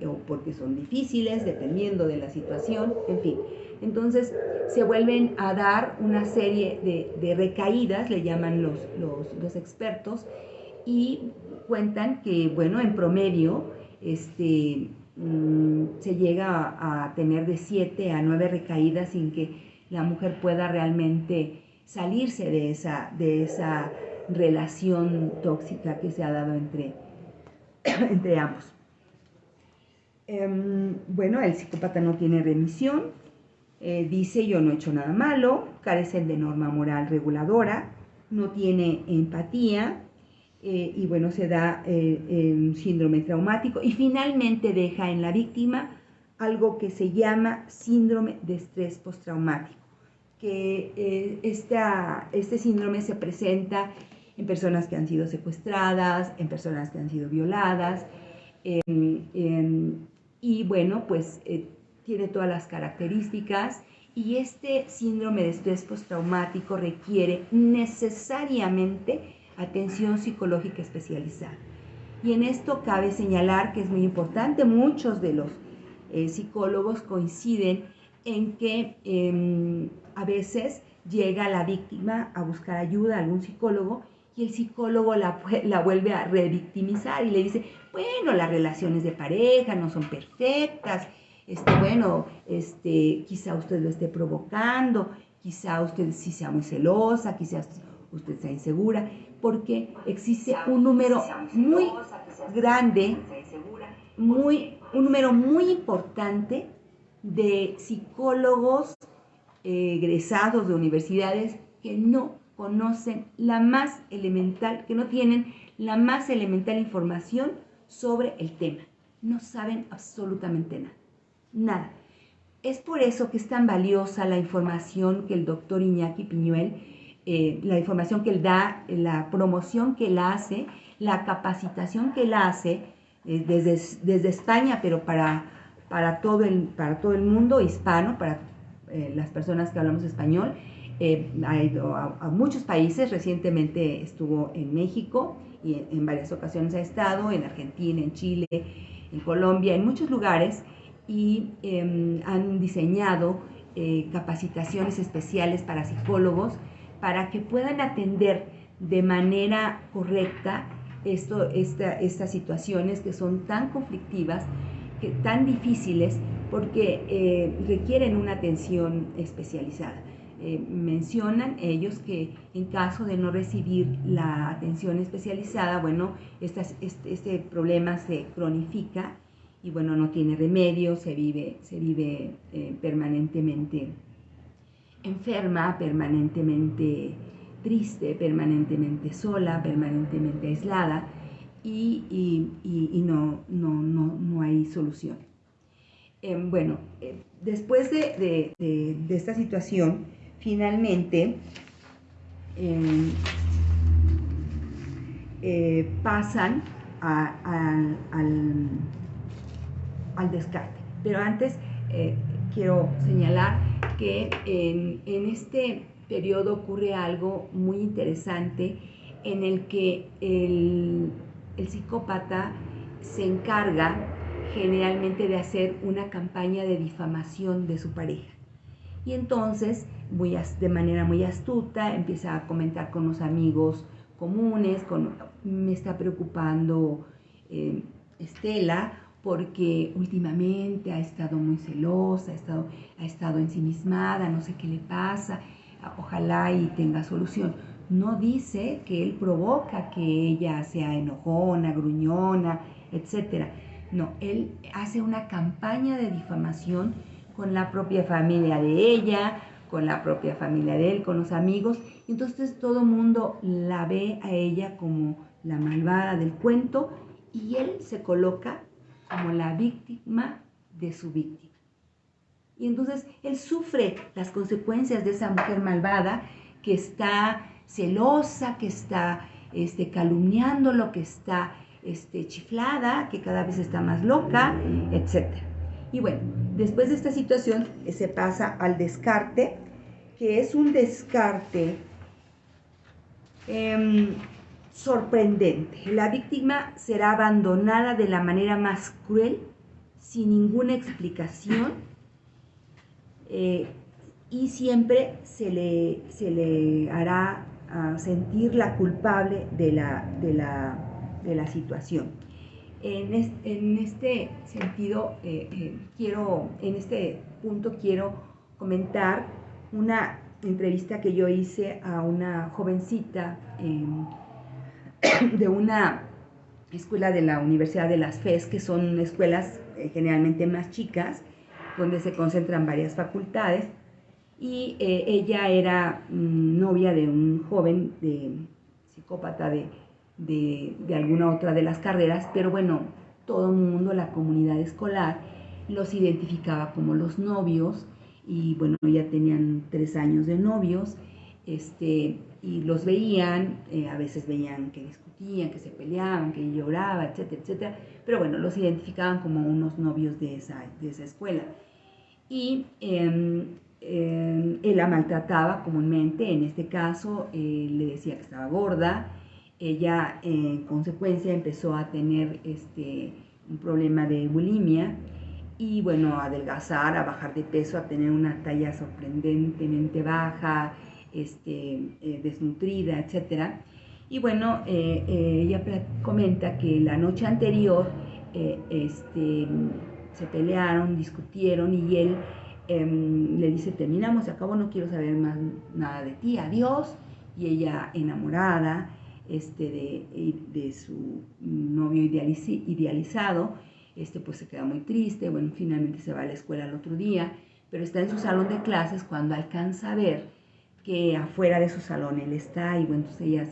o porque son difíciles, dependiendo de la situación, en fin. Entonces se vuelven a dar una serie de recaídas, le llaman los expertos, y cuentan que, bueno, en promedio se llega a tener de 7 a 9 recaídas sin que la mujer pueda realmente salirse de esa relación tóxica que se ha dado entre ambos. Bueno, el psicópata no tiene remisión, dice yo no he hecho nada malo, carecen de norma moral reguladora, no tiene empatía, y bueno, se da un síndrome traumático y finalmente deja en la víctima algo que se llama síndrome de estrés postraumático, que este síndrome se presenta en personas que han sido secuestradas, en personas que han sido violadas, y bueno, pues tiene todas las características, y este síndrome de estrés postraumático requiere necesariamente atención psicológica especializada. Y en esto cabe señalar que es muy importante, muchos de los psicólogos coinciden en que a veces llega la víctima a buscar ayuda a algún psicólogo y el psicólogo la vuelve a revictimizar y le dice, bueno, las relaciones de pareja no son perfectas, quizá usted lo esté provocando, quizá usted sí sea muy celosa, quizá usted sea insegura, porque existe un número muy grande, un número muy importante de psicólogos egresados de universidades que no conocen la más elemental, que no tienen la más elemental información sobre el tema. No saben absolutamente nada. Nada. Es por eso que es tan valiosa la información que el doctor Iñaki Piñuel, la información que él da, la promoción que él hace, la capacitación que él hace desde España, pero para todo el mundo hispano, para las personas que hablamos español. Ha ido a muchos países, recientemente estuvo en México y en varias ocasiones ha estado, en Argentina, en Chile, en Colombia, en muchos lugares, y han diseñado capacitaciones especiales para psicólogos para que puedan atender de manera correcta estas situaciones que son tan conflictivas, tan difíciles, porque requieren una atención especializada. Mencionan ellos que en caso de no recibir la atención especializada, bueno, este problema se cronifica y bueno, no tiene remedio, se vive permanentemente enferma, permanentemente triste, permanentemente sola, permanentemente aislada, y no hay solución. Después de esta situación, finalmente pasan al descarte. Pero antes quiero señalar que en este periodo ocurre algo muy interesante en el que el psicópata se encarga generalmente de hacer una campaña de difamación de su pareja. Y entonces, de manera muy astuta, empieza a comentar con los amigos comunes, me está preocupando Estela, porque últimamente ha estado muy celosa, ha estado ensimismada, no sé qué le pasa, ojalá y tenga solución. No dice que él provoca que ella sea enojona, gruñona, etc. No, él hace una campaña de difamación con la propia familia de ella, con la propia familia de él, con los amigos. Entonces todo el mundo la ve a ella como la malvada del cuento y él se coloca como la víctima de su víctima. Y entonces él sufre las consecuencias de esa mujer malvada que está celosa, que está calumniándolo, que está chiflada, que cada vez está más loca, etc. Y bueno, después de esta situación se pasa al descarte, que es un descarte sorprendente. La víctima será abandonada de la manera más cruel, sin ninguna explicación, y siempre se le hará sentir la culpable de la situación. En este sentido, en este punto quiero comentar una entrevista que yo hice a una jovencita de una escuela de la Universidad de las FES, que son escuelas generalmente más chicas, donde se concentran varias facultades, y ella era novia de un joven psicópata de alguna otra de las carreras, pero bueno, todo el mundo, la comunidad escolar, los identificaba como los novios, y bueno, ya tenían 3 años de novios, y los veían, a veces veían que discutían, que se peleaban, que lloraban, etcétera, etcétera, pero bueno, los identificaban como unos novios de esa escuela. Y él la maltrataba comúnmente. En este caso le decía que estaba gorda. Ella en consecuencia empezó a tener un problema de bulimia y bueno, a adelgazar, a bajar de peso, a tener una talla sorprendentemente baja, desnutrida, etc. Y bueno, ella comenta que la noche anterior se pelearon, discutieron, y él le dice: terminamos, se acabó, no quiero saber más nada de ti, adiós. Y ella, enamorada de su novio idealizado, pues se queda muy triste. Bueno, finalmente se va a la escuela al otro día, pero está en su salón de clases cuando alcanza a ver que afuera de su salón él está, y bueno, entonces ella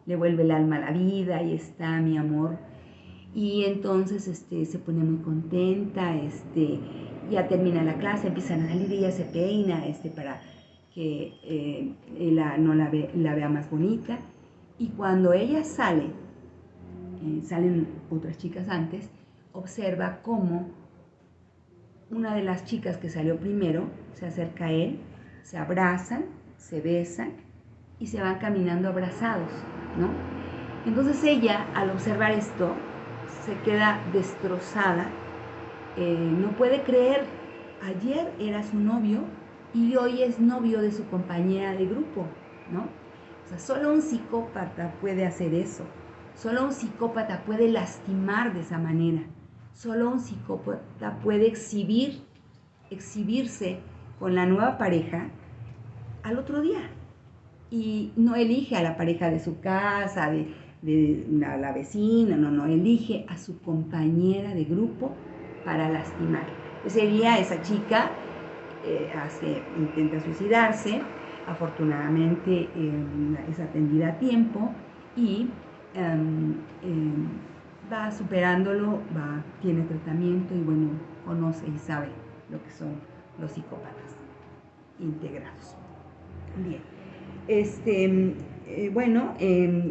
le vuelve el alma a la vida: ahí está mi amor. Y entonces se pone muy contenta, ya termina la clase, empiezan a salir, ella se peina para que él la vea más bonita. Y cuando ella salen otras chicas antes, observa cómo una de las chicas que salió primero se acerca a él, se abrazan, se besan y se van caminando abrazados, ¿no? Entonces ella, al observar esto, se queda destrozada, no puede creer, ayer era su novio y hoy es novio de su compañera de grupo, ¿no? O sea, solo un psicópata puede hacer eso, solo un psicópata puede lastimar de esa manera, solo un psicópata puede exhibirse con la nueva pareja al otro día, y no elige a la pareja de su casa, de la vecina, no, elige a su compañera de grupo para lastimar. Ese día esa chica intenta suicidarse. Afortunadamente es atendida a tiempo y va superándolo, tiene tratamiento y bueno, conoce y sabe lo que son los psicópatas integrados. Bien.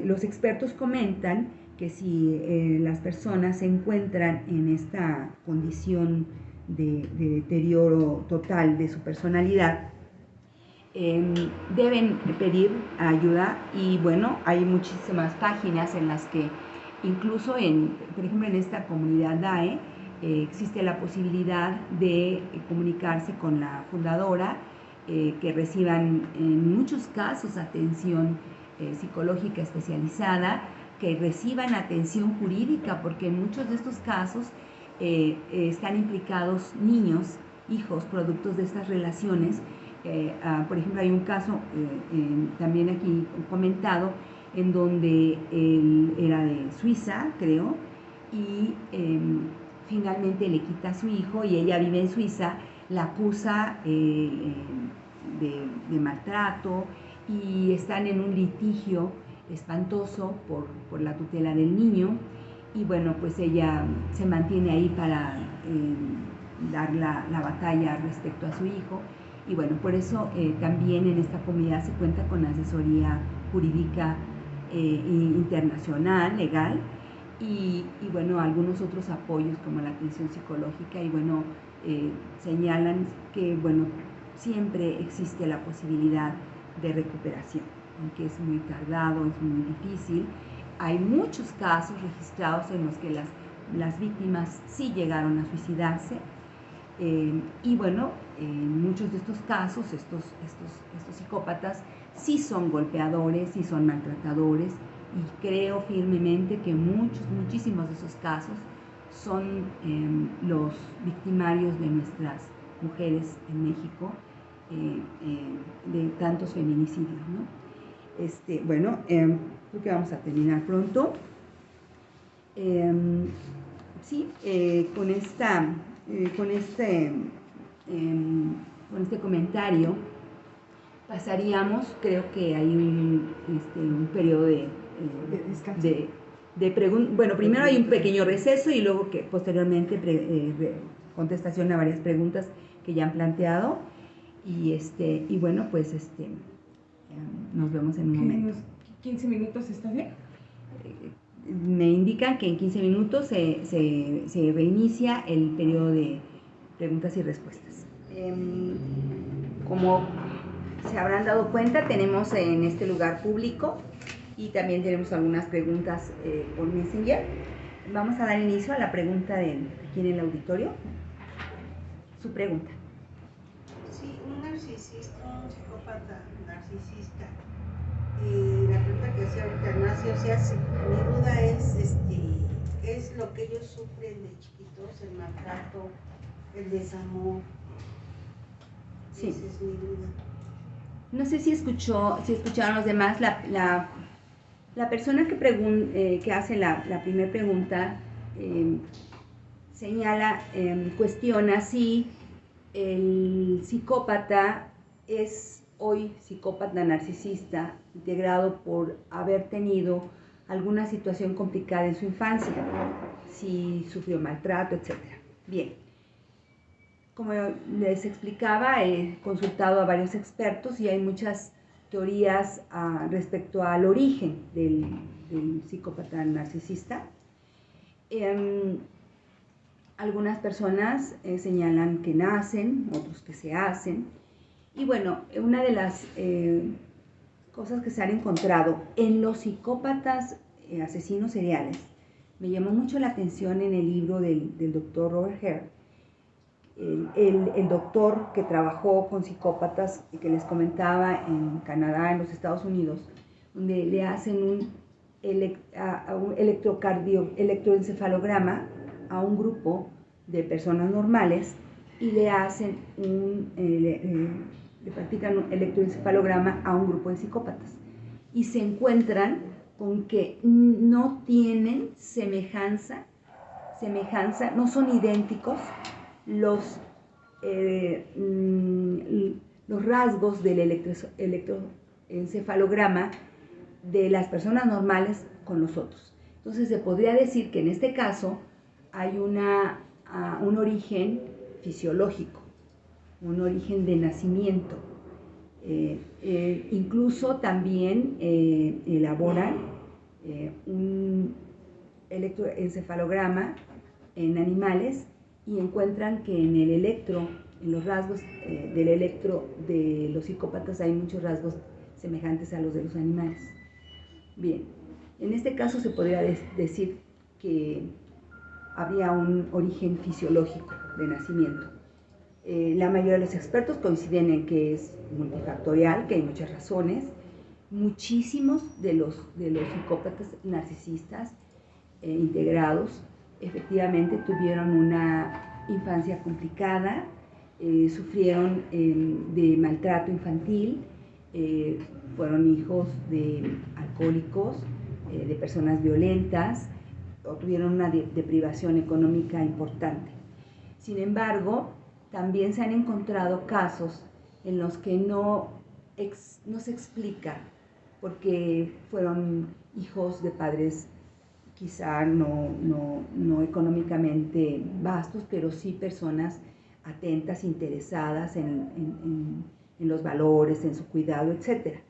Los expertos comentan que si las personas se encuentran en esta condición de deterioro total de su personalidad, deben pedir ayuda. Y bueno, hay muchísimas páginas en las que incluso por ejemplo en esta comunidad DAE existe la posibilidad de comunicarse con la fundadora, que reciban en muchos casos atención psicológica especializada, que reciban atención jurídica, porque en muchos de estos casos están implicados niños, hijos, productos de estas relaciones. Por ejemplo, hay un caso también aquí comentado, en donde él era de Suiza, creo, y finalmente le quita a su hijo y ella vive en Suiza, la acusa de maltrato, y están en un litigio espantoso por la tutela del niño. Y bueno, pues ella se mantiene ahí para dar la batalla respecto a su hijo. Y bueno, por eso también en esta comunidad se cuenta con asesoría jurídica internacional, legal, y bueno, algunos otros apoyos como la atención psicológica. Y bueno, señalan que bueno, siempre existe la posibilidad de recuperación, aunque es muy tardado, es muy difícil. hay muchos casos registrados en los que las víctimas sí llegaron a suicidarse. Y bueno, en muchos de estos casos, estos psicópatas sí son golpeadores, sí son maltratadores, y creo firmemente que muchísimos de esos casos son los victimarios de nuestras mujeres en México, de tantos feminicidios, ¿no? Bueno, creo que vamos a terminar pronto. Sí, con este comentario pasaríamos, creo que hay un periodo de preguntas. Bueno, primero hay un pequeño receso y luego que posteriormente contestación a varias preguntas que ya han planteado. Y bueno, pues nos vemos en un momento. 15 minutos, ¿está bien? Me indican que en 15 minutos se reinicia el periodo de preguntas y respuestas. Como se habrán dado cuenta, tenemos en este lugar público y también tenemos algunas preguntas por Messenger. Vamos a dar inicio a la pregunta de aquí en el auditorio. Su pregunta. Sí, un narcisista, un psicópata narcisista. La pregunta que hacía ahorita Ignacio, mi duda es, ¿qué es lo que ellos sufren de chiquitos? El maltrato, el desamor. Sí. Esa es mi duda. No sé si escucharon los demás, la persona que hace la primera pregunta señala, cuestiona si el psicópata es hoy psicópata narcisista integrado por haber tenido alguna situación complicada en su infancia, si sufrió maltrato, etc. Bien. Como les explicaba, he consultado a varios expertos y hay muchas teorías respecto al origen del psicópata narcisista. Algunas personas señalan que nacen, otros que se hacen. Y bueno, una de las cosas que se han encontrado en los psicópatas asesinos seriales, me llamó mucho la atención en el libro del doctor Robert Hare. El doctor que trabajó con psicópatas y que les comentaba en Canadá, en los Estados Unidos, donde le hacen un electroencefalograma a un grupo de personas normales y le hacen le practican un electroencefalograma a un grupo de psicópatas y se encuentran con que no tienen semejanza, no son idénticos los rasgos del electroencefalograma de las personas normales con los otros. Entonces se podría decir que en este caso hay un origen fisiológico, un origen de nacimiento. Incluso también elaboran un electroencefalograma en animales y encuentran que en los rasgos del electro de los psicópatas hay muchos rasgos semejantes a los de los animales. Bien, en este caso se podría decir que habría un origen fisiológico de nacimiento. La mayoría de los expertos coinciden en que es multifactorial, que hay muchas razones. Muchísimos de los psicópatas narcisistas integrados efectivamente tuvieron una infancia complicada, sufrieron de maltrato infantil, fueron hijos de alcohólicos, de personas violentas, o tuvieron una deprivación económica importante. Sin embargo, también se han encontrado casos en los que no se explica porque fueron hijos de padres quizá no económicamente vastos, pero sí personas atentas, interesadas en los valores, en su cuidado, etc.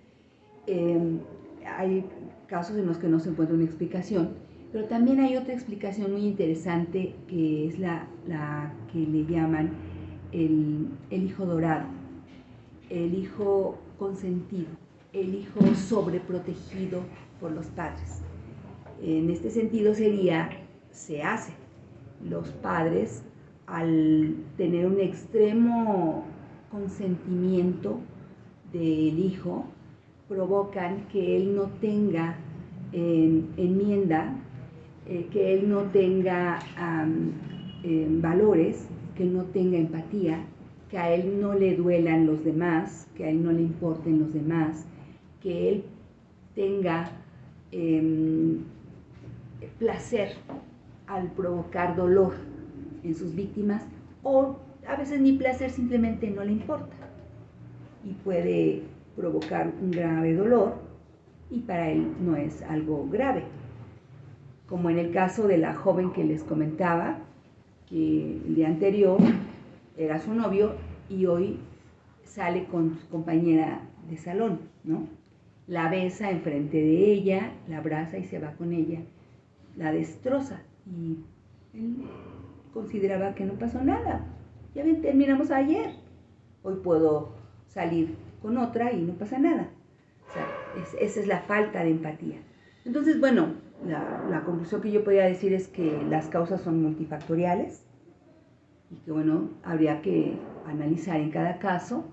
Hay casos en los que no se encuentra una explicación, pero también hay otra explicación muy interesante que es la que le llaman el hijo dorado, el hijo consentido, el hijo sobreprotegido por los padres. En este sentido se hace. Los padres, al tener un extremo consentimiento del hijo, provocan que él no tenga enmienda, que él no tenga valores, que no tenga empatía, que a él no le duelan los demás, que a él no le importen los demás, que él tenga placer al provocar dolor en sus víctimas, o a veces ni placer, simplemente no le importa y puede provocar un grave dolor, y para él no es algo grave, como en el caso de la joven que les comentaba, que el día anterior era su novio y hoy sale con su compañera de salón, ¿no? La besa enfrente de ella, la abraza y se va con ella, la destroza, y él consideraba que no pasó nada. Ya ven, terminamos ayer, hoy puedo salir con otra y no pasa nada. O sea, esa es la falta de empatía. Entonces, bueno, la conclusión que yo podría decir es que las causas son multifactoriales y que, bueno, habría que analizar en cada caso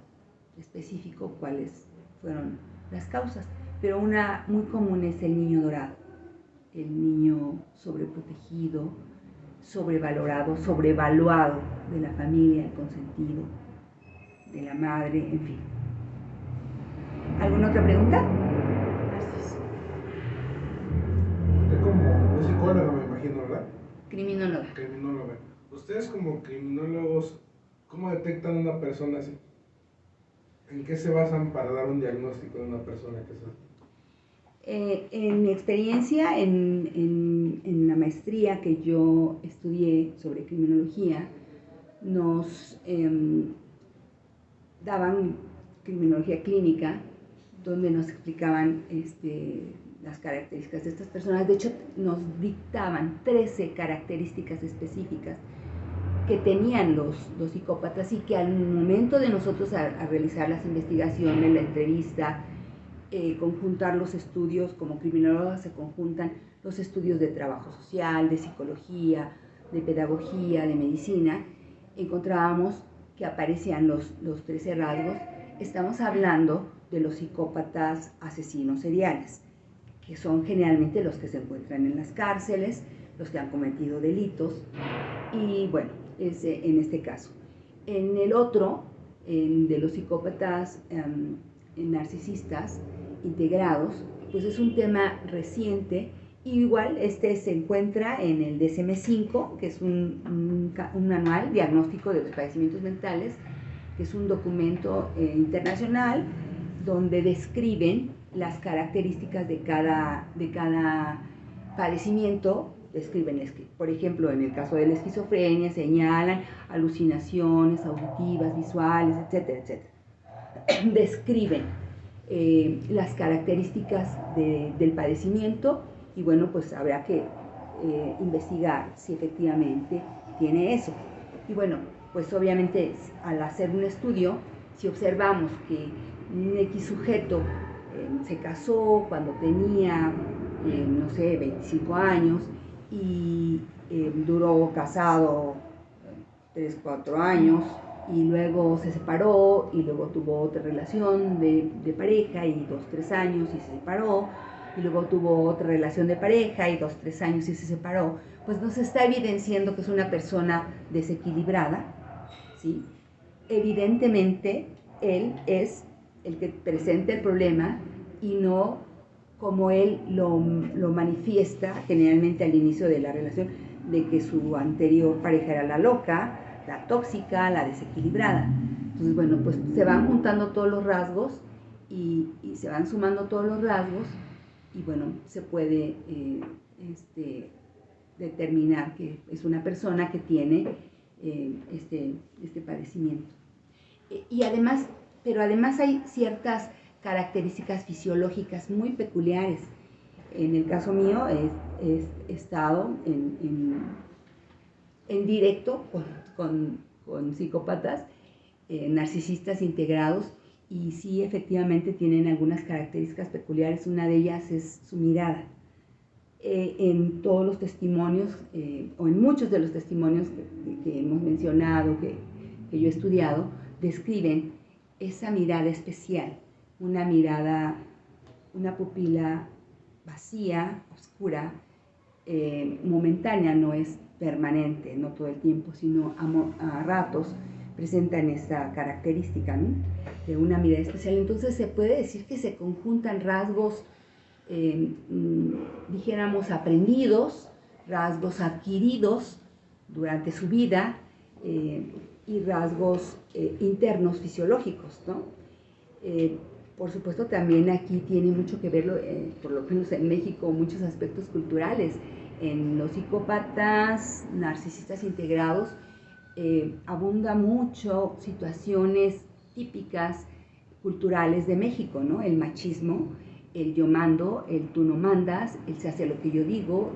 específico cuáles fueron las causas. Pero una muy común es el niño dorado, el niño sobreprotegido, sobrevalorado, sobrevaluado de la familia, el consentido, de la madre, en fin. ¿Alguna otra pregunta? Usted como psicóloga, me imagino, ¿verdad? Criminóloga. Criminóloga. Ustedes como criminólogos, ¿cómo detectan una persona así? ¿En qué se basan para dar un diagnóstico de una persona que es así? En mi experiencia, en la maestría que yo estudié sobre criminología, nos daban criminología clínica, donde nos explicaban las características de estas personas. De hecho, nos dictaban 13 características específicas que tenían los psicópatas, y que al momento de nosotros a realizar las investigaciones, la entrevista, conjuntar los estudios, como criminólogos se conjuntan los estudios de trabajo social, de psicología, de pedagogía, de medicina, encontrábamos que aparecían los 13 rasgos. Estamos hablando de los psicópatas asesinos seriales, que son generalmente los que se encuentran en las cárceles, los que han cometido delitos, y bueno, en este caso. En el otro, de los psicópatas narcisistas integrados, pues es un tema reciente. Y igual se encuentra en el DSM-5, que es un manual diagnóstico de los padecimientos mentales, que es un documento internacional donde describen las características de cada padecimiento. Describen, por ejemplo, en el caso de la esquizofrenia, señalan alucinaciones auditivas, visuales, etcétera, etcétera. Describen las características del padecimiento, y bueno, pues habrá que investigar si efectivamente tiene eso. Y bueno, pues obviamente al hacer un estudio, si observamos que un X sujeto se casó cuando tenía, no sé, 25 años, y duró casado 3, 4 años, y luego se separó, y luego tuvo otra relación de pareja, y 2, 3 años, y se separó, y luego tuvo otra relación de pareja, y 2, 3 años, y se separó, pues nos está evidenciando que es una persona desequilibrada, ¿sí? Evidentemente, él es el que presenta el problema, y no como él lo manifiesta generalmente al inicio de la relación, de que su anterior pareja era la loca, la tóxica, la desequilibrada. Entonces, bueno, pues se van juntando todos los rasgos y se van sumando todos los rasgos, y bueno, se puede determinar que es una persona que tiene este padecimiento. Y además, pero además hay ciertas características fisiológicas muy peculiares. En el caso mío, he estado en directo con psicópatas narcisistas integrados, y sí, efectivamente tienen algunas características peculiares. Una de ellas es su mirada. en todos los testimonios, o en muchos de los testimonios que hemos mencionado, que yo he estudiado, describen esa mirada especial, una mirada, una pupila vacía, oscura, momentánea, no es permanente, no todo el tiempo, sino a ratos presentan esa característica, ¿no?, de una mirada especial. Entonces se puede decir que se conjuntan rasgos, dijéramos, aprendidos, rasgos adquiridos durante su vida, y rasgos internos fisiológicos, ¿no? Por supuesto, también aquí tiene mucho que ver, por lo menos en México, muchos aspectos culturales. En los psicópatas narcisistas integrados abunda mucho situaciones típicas culturales de México, ¿no? El machismo, el yo mando, el tú no mandas, el se hace lo que yo digo,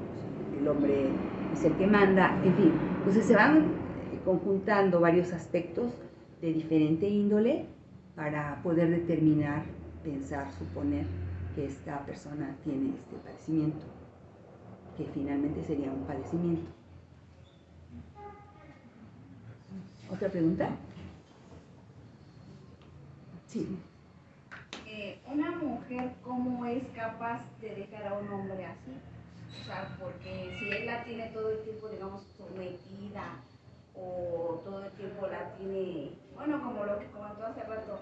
el hombre es el que manda, en fin. Entonces se van conjuntando varios aspectos de diferente índole para poder determinar, pensar, suponer que esta persona tiene este padecimiento, que finalmente sería un padecimiento. ¿Otra pregunta? Sí. Una mujer, ¿cómo es capaz de dejar a un hombre así? O sea, porque si él la tiene todo el tiempo, digamos, sometida, o todo el tiempo la tiene, bueno, como lo que comentó hace rato,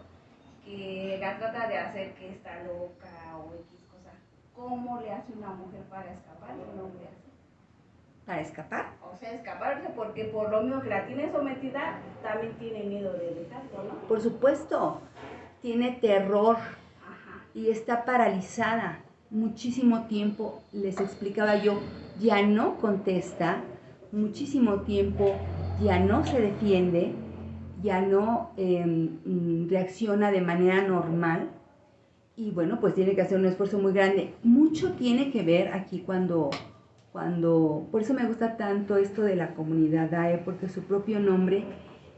que la trata de hacer que está loca o X cosa, ¿cómo le hace una mujer para escapar de un hombre así? ¿Para escapar? O sea, escaparse, porque por lo mismo que la tiene sometida, también tiene miedo de dejarlo, ¿no? Por supuesto, tiene terror. Ajá. Y está paralizada muchísimo tiempo. Les explicaba yo, ya no contesta, muchísimo tiempo ya no se defiende, ya no reacciona de manera normal, y bueno, pues tiene que hacer un esfuerzo muy grande. Mucho tiene que ver aquí cuando por eso me gusta tanto esto de la comunidad DAE, porque su propio nombre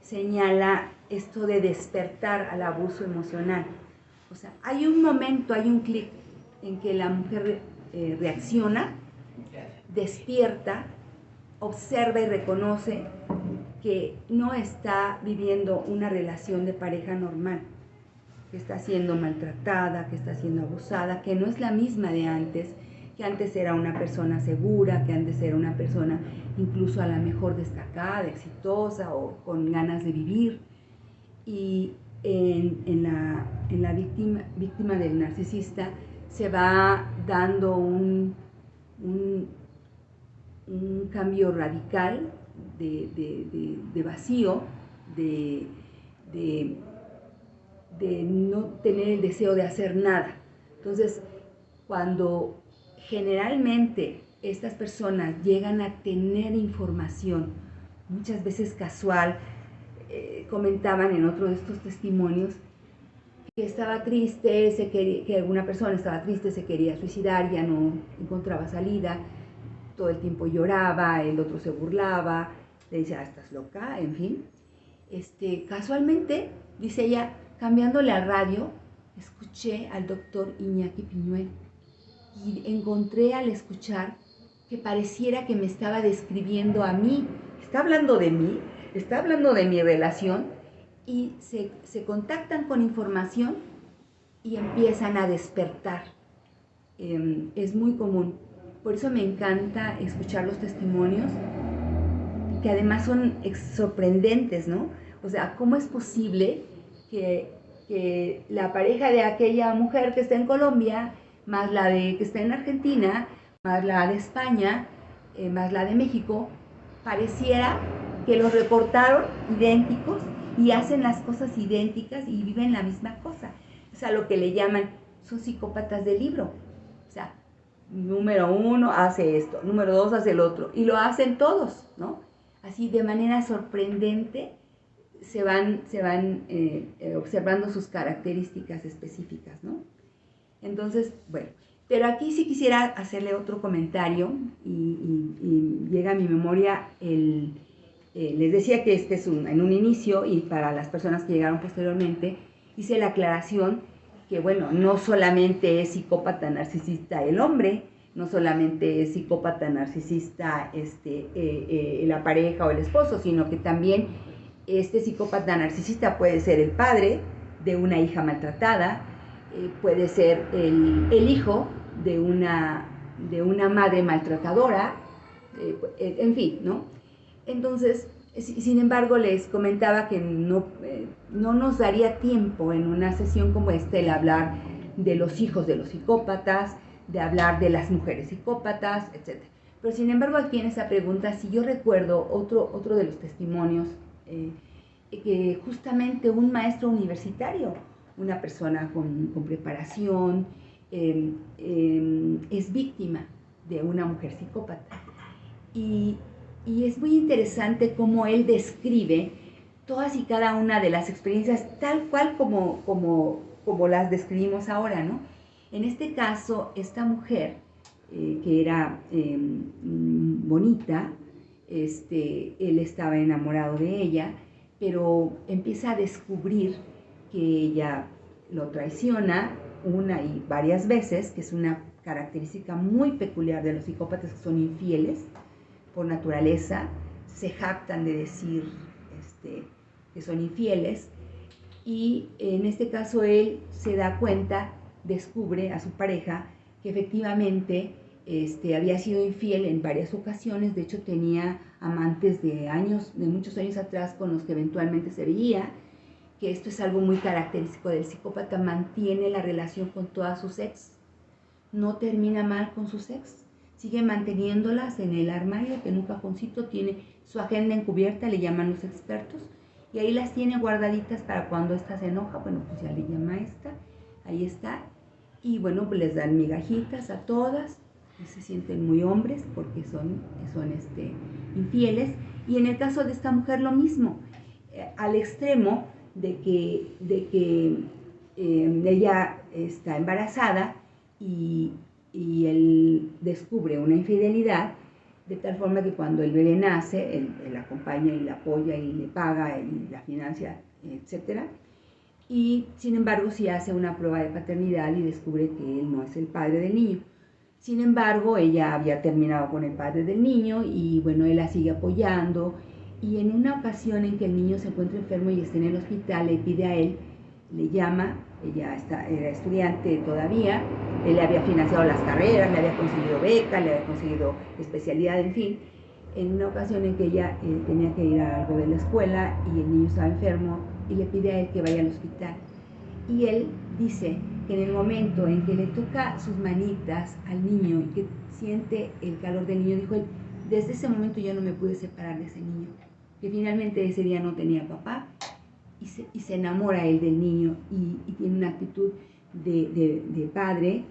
señala esto de despertar al abuso emocional. O sea, hay un momento, hay un clic en que la mujer reacciona, despierta, observa y reconoce que no está viviendo una relación de pareja normal, que está siendo maltratada, que está siendo abusada, que no es la misma de antes, que antes era una persona segura, que antes era una persona incluso a lo mejor destacada, exitosa o con ganas de vivir. Y en la víctima del narcisista se va dando un cambio radical de vacío, de no tener el deseo de hacer nada. Entonces, cuando generalmente estas personas llegan a tener información, muchas veces casual, comentaban en otro de estos testimonios que estaba triste, que alguna persona estaba triste, se quería suicidar, ya no encontraba salida, todo el tiempo lloraba, el otro se burlaba, le decía, estás loca, en fin. Casualmente, dice ella, cambiándole al radio, escuché al doctor Iñaki Piñuel y encontré al escuchar que pareciera que me estaba describiendo a mí. Está hablando de mí, está hablando de mi relación, y se contactan con información y empiezan a despertar. Es muy común. Por eso me encanta escuchar los testimonios, que además son sorprendentes, ¿no? O sea, ¿cómo es posible que la pareja de aquella mujer que está en Colombia, más la de que está en Argentina, más la de España, más la de México, pareciera que los reportaron idénticos y hacen las cosas idénticas y viven la misma cosa? O sea, lo que le llaman, son psicópatas del libro. O sea, número 1 hace esto, número 2 hace el otro, y lo hacen todos, ¿no? Así de manera sorprendente se van observando sus características específicas, ¿no? Entonces, bueno, pero aquí sí quisiera hacerle otro comentario y llega a mi memoria les decía que este es en un inicio, y para las personas que llegaron posteriormente, hice la aclaración que, bueno, no solamente es psicópata narcisista el hombre, no solamente es psicópata narcisista la pareja o el esposo, sino que también este psicópata narcisista puede ser el padre de una hija maltratada, puede ser el hijo de una madre maltratadora, en fin, ¿no? Entonces, sin embargo, les comentaba que no nos daría tiempo en una sesión como esta el hablar de los hijos de los psicópatas, de hablar de las mujeres psicópatas, etc. Pero sin embargo, aquí en esa pregunta, si yo recuerdo otro de los testimonios, que justamente un maestro universitario, una persona con preparación, es víctima de una mujer psicópata. Y es muy interesante cómo él describe todas y cada una de las experiencias tal cual como las describimos ahora, ¿no? En este caso, esta mujer, que era bonita, él estaba enamorado de ella, pero empieza a descubrir que ella lo traiciona una y varias veces, que es una característica muy peculiar de los psicópatas, que son infieles por naturaleza, se jactan de decir que son infieles, y en este caso él se da cuenta, descubre a su pareja que efectivamente había sido infiel en varias ocasiones. De hecho tenía amantes de muchos años atrás con los que eventualmente se veía, que esto es algo muy característico del psicópata, mantiene la relación con todas sus ex, no termina mal con sus ex, sigue manteniéndolas en el armario, que en un cajoncito tiene su agenda encubierta, le llaman los expertos, y ahí las tiene guardaditas para cuando ésta se enoja. Bueno, pues ya le llama a esta, ahí está, y bueno, pues les dan migajitas a todas, y se sienten muy hombres porque son infieles. Y en el caso de esta mujer lo mismo, al extremo de que ella está embarazada y él descubre una infidelidad, de tal forma que cuando el bebé nace, él acompaña y la apoya y le paga y la financia, etc. Y sin embargo, sí hace una prueba de paternidad y descubre que él no es el padre del niño. Sin embargo, ella había terminado con el padre del niño y bueno, él la sigue apoyando. Y en una ocasión en que el niño se encuentra enfermo y está en el hospital, le pide a él, le llama, ella era estudiante todavía, él le había financiado las carreras, le había conseguido beca, le había conseguido especialidad, en fin. En una ocasión en que ella tenía que ir a algo de la escuela y el niño estaba enfermo y le pide a él que vaya al hospital. Y él dice que en el momento en que le toca sus manitas al niño y que siente el calor del niño, dijo él, desde ese momento yo no me pude separar de ese niño, que finalmente ese día no tenía papá, y se enamora él del niño y tiene una actitud de padre,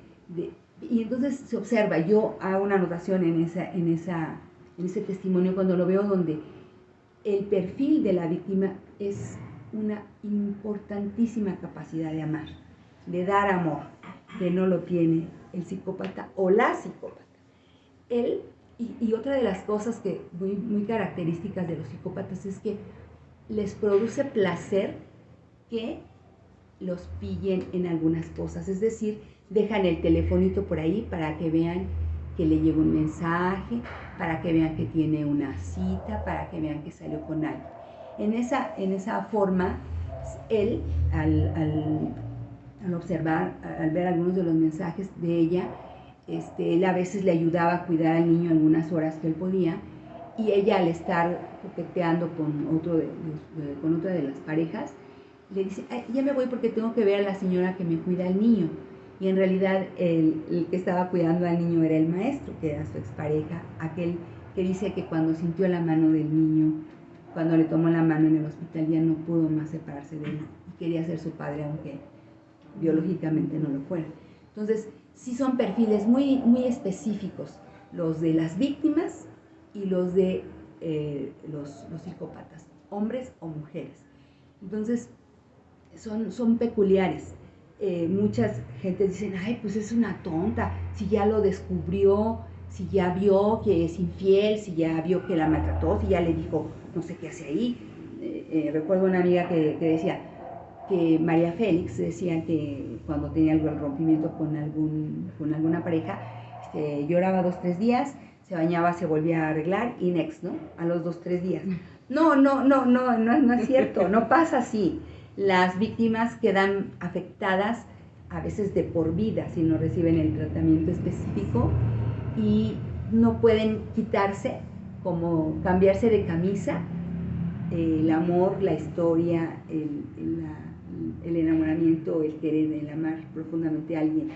y entonces se observa. Yo hago una anotación en ese testimonio cuando lo veo, donde el perfil de la víctima es una importantísima capacidad de amar, de dar amor, que no lo tiene el psicópata o la psicópata. Y otra de las cosas que muy características de los psicópatas es que les produce placer que los pillen en algunas cosas, es decir, dejan el telefonito por ahí para que vean que le llegó un mensaje, para que vean que tiene una cita, para que vean que salió con alguien. En esa forma, él, al observar, al ver algunos de los mensajes de ella, él a veces le ayudaba a cuidar al niño algunas horas que él podía, y ella, al estar coqueteando con otra de las parejas, le dice, ya me voy porque tengo que ver a la señora que me cuida al niño. Y en realidad el que estaba cuidando al niño era el maestro, que era su expareja, aquel que dice que cuando sintió la mano del niño, cuando le tomó la mano en el hospital, ya no pudo más separarse de él y quería ser su padre, aunque biológicamente no lo fuera. Entonces, sí son perfiles muy, muy específicos, los de las víctimas y los de los psicópatas, hombres o mujeres. Entonces, son peculiares. Muchas gentes dicen, ay, pues es una tonta, si ya lo descubrió, si ya vio que es infiel, si ya vio que la maltrató, si ya le dijo no sé qué hace ahí. Recuerdo una amiga que decía que María Félix decía que cuando tenía algún rompimiento con alguna pareja, lloraba 2, 3 días, se bañaba, se volvía a arreglar y next, ¿no? A los 2, 3 días. No es cierto, no pasa así. Las víctimas quedan afectadas a veces de por vida si no reciben el tratamiento específico y no pueden quitarse, como cambiarse de camisa, el amor, la historia, el enamoramiento, el querer, el amar profundamente a alguien.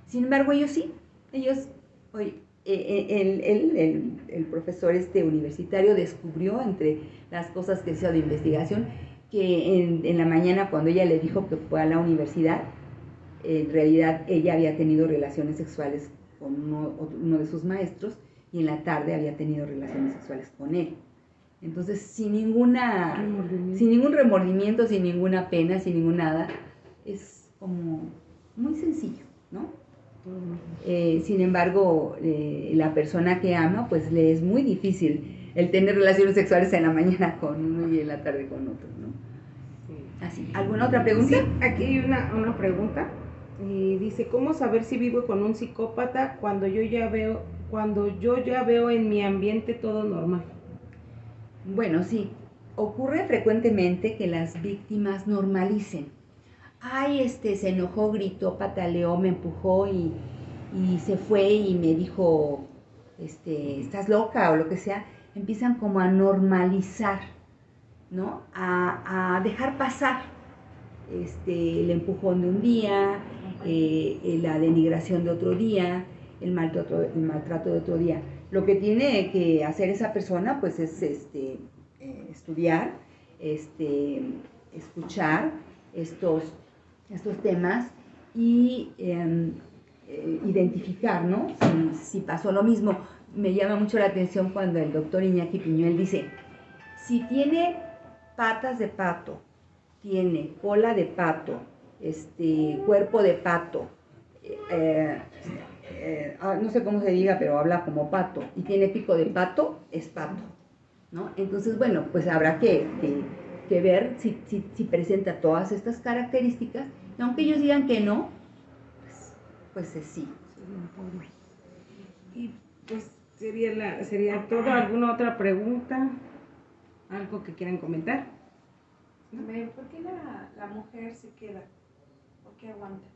Sin embargo, ellos sí, hoy, el profesor universitario descubrió, entre las cosas que hizo de investigación, que en la mañana, cuando ella le dijo que fue a la universidad, en realidad ella había tenido relaciones sexuales con uno de sus maestros y en la tarde había tenido relaciones sexuales con él. Entonces, sin ningún remordimiento, sin ninguna pena, sin ningún nada, es como muy sencillo, ¿no? Sin embargo, la persona que ama, pues le es muy difícil el tener relaciones sexuales en la mañana con uno y en la tarde con otro, ¿no? Sí. Así. ¿Alguna otra pregunta? Sí, aquí hay una pregunta. Y dice, ¿cómo saber si vivo con un psicópata cuando yo ya veo en mi ambiente todo normal? Bueno, sí, ocurre frecuentemente que las víctimas normalicen. Ay, se enojó, gritó, pataleó, me empujó y se fue y me dijo, estás loca o lo que sea. Empiezan como a normalizar, ¿no? A dejar pasar el empujón de un día, la denigración de otro día, el maltrato de otro día. Lo que tiene que hacer esa persona, pues, es estudiar, escuchar estos temas y identificar, ¿no? Si pasó lo mismo. Me llama mucho la atención cuando el doctor Iñaki Piñuel dice, si tiene patas de pato, tiene cola de pato, cuerpo de pato, no sé cómo se diga, pero habla como pato, y tiene pico de pato, es pato, ¿no? Entonces, bueno, pues habrá que ver si presenta todas estas características, y aunque ellos digan que no, pues sí. Y pues sería todo. ¿Alguna otra pregunta? ¿Algo que quieran comentar? A ver, ¿por qué la mujer se queda? ¿Por qué aguanta?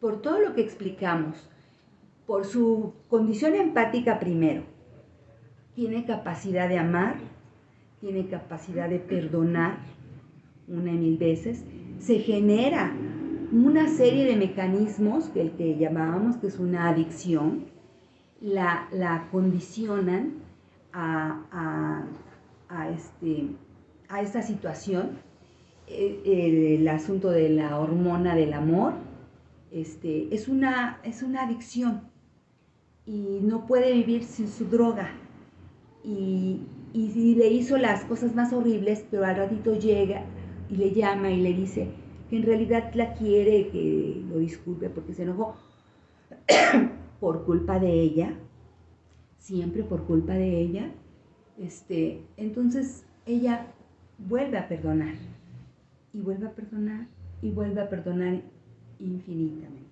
Por todo lo que explicamos, por su condición empática primero, tiene capacidad de amar, tiene capacidad de perdonar 1,000 veces, se genera una serie de mecanismos que el que llamábamos que es una adicción, la condicionan a esta situación, el asunto de la hormona del amor, es una adicción y no puede vivir sin su droga y le hizo las cosas más horribles, pero al ratito llega y le llama y le dice que en realidad la quiere, que lo disculpe porque se enojó por culpa de ella, siempre por culpa de ella. Entonces ella vuelve a perdonar y vuelve a perdonar y vuelve a perdonar infinitamente.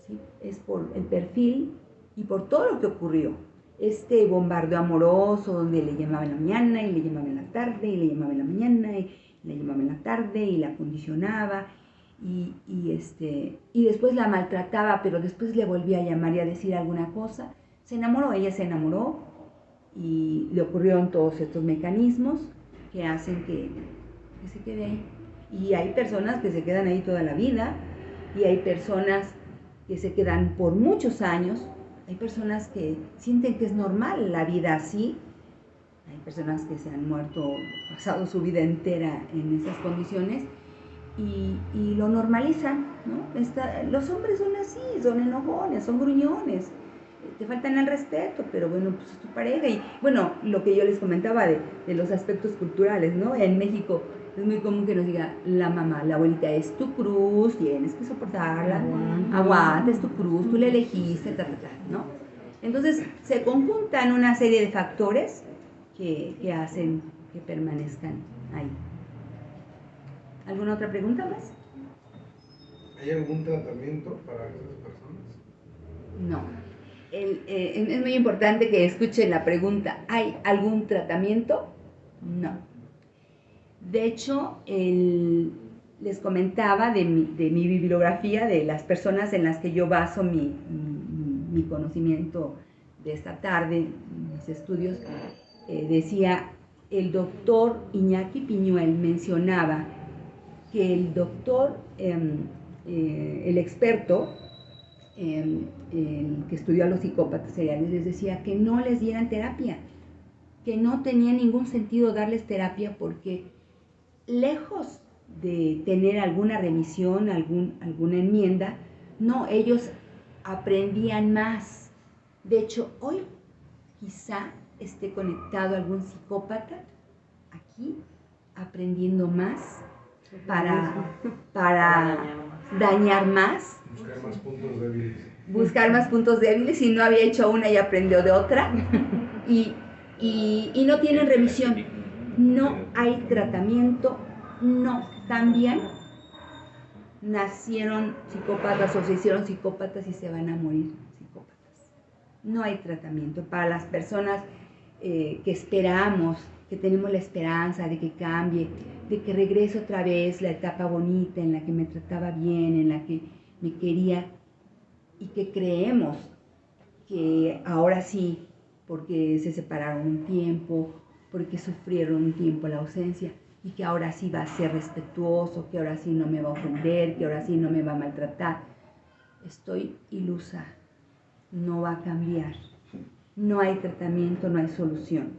¿Sí? Es por el perfil y por todo lo que ocurrió. Este bombardeo amoroso donde le llamaba en la mañana y le llamaba en la tarde y le llamaba en la mañana y le llamaba en la tarde y la condicionaba y después la maltrataba, pero después le volvía a llamar y a decir alguna cosa. Ella se enamoró y le ocurrieron todos estos mecanismos que hacen que se quede ahí. Y hay personas que se quedan ahí toda la vida y hay personas que se quedan por muchos años. Hay personas que sienten que es normal la vida así. Hay personas que se han muerto, pasado su vida entera en esas condiciones y lo normalizan, ¿no? Los hombres son así, son enojones, son gruñones, te faltan al respeto, pero bueno, pues es tu pareja. Y bueno, lo que yo les comentaba de los aspectos culturales, ¿no? En México es muy común que nos diga la mamá, la abuelita, es tu cruz, tienes que soportarla, aguanta, es tu cruz, tú la elegiste, ¿no? Entonces se conjuntan una serie de factores que hacen que permanezcan ahí. ¿Alguna otra pregunta más? ¿Hay algún tratamiento para esas personas? No. Es muy importante que escuchen la pregunta. ¿Hay algún tratamiento? No. De hecho, les comentaba de mi bibliografía, de las personas en las que yo baso mi conocimiento de esta tarde, mis estudios. Decía, el doctor Iñaki Piñuel mencionaba que el doctor, el experto, el que estudió a los psicópatas seriales, les decía que no les dieran terapia, que no tenía ningún sentido darles terapia porque lejos de tener alguna remisión, alguna enmienda, no, ellos aprendían más. De hecho, hoy quizá esté conectado algún psicópata aquí aprendiendo más para dañar más. Buscar más puntos débiles. Buscar más puntos débiles, y no había hecho una y aprendió de otra, y no tienen remisión, no hay tratamiento, no, también nacieron psicópatas o se hicieron psicópatas y se van a morir psicópatas. No hay tratamiento para las personas que esperamos, que tenemos la esperanza de que cambie, de que regrese otra vez la etapa bonita en la que me trataba bien, en la que me quería, y que creemos que ahora sí, porque se separaron un tiempo, porque sufrieron un tiempo la ausencia, y que ahora sí va a ser respetuoso, que ahora sí no me va a ofender, que ahora sí no me va a maltratar. Estoy ilusa, no va a cambiar, no hay tratamiento, no hay solución.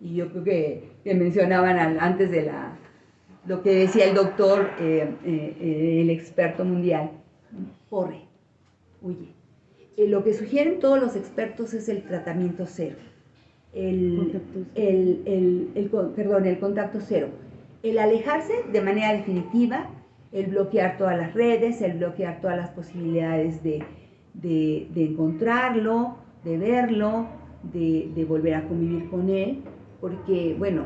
Y yo creo que mencionaban antes de lo que decía el doctor, el experto mundial, corre, huye. Lo que sugieren todos los expertos es el tratamiento cero, el contacto cero, el alejarse de manera definitiva, el bloquear todas las redes, el bloquear todas las posibilidades de encontrarlo, de verlo, de volver a convivir con él, porque, bueno,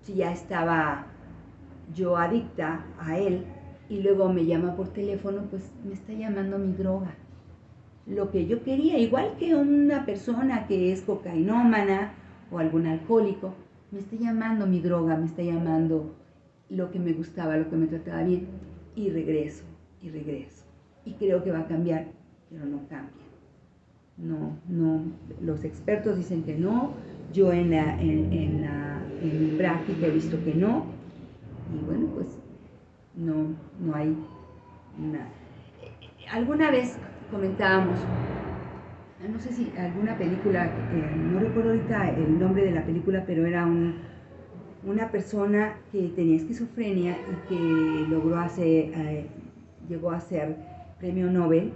si ya estaba yo adicta a él y luego me llama por teléfono, pues me está llamando mi droga. Lo que yo quería, igual que una persona que es cocainómana o algún alcohólico, me está llamando mi droga, me está llamando lo que me gustaba, lo que me trataba bien, y regreso, y creo que va a cambiar, pero no cambia. No, los expertos dicen que no, yo en mi práctica he visto que no, y bueno, pues no hay nada. Alguna vez comentábamos, no sé si alguna película, no recuerdo ahorita el nombre de la película, pero era una persona que tenía esquizofrenia y que llegó a ser premio Nobel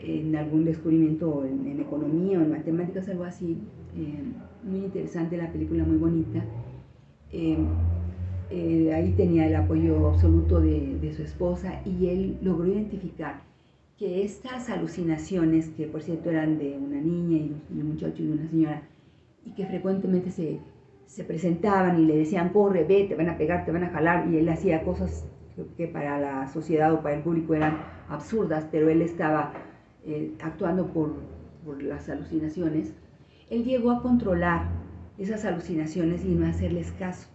en algún descubrimiento en economía o en matemáticas, algo así. Muy interesante la película, muy bonita. Ahí tenía el apoyo absoluto de su esposa, y él logró identificar que estas alucinaciones, que por cierto eran de una niña y un muchacho y de una señora, y que frecuentemente se presentaban y le decían, corre, ve, te van a pegar, te van a jalar, y él hacía cosas que para la sociedad o para el público eran absurdas, pero él estaba actuando por las alucinaciones. Él llegó a controlar esas alucinaciones y no hacerles caso.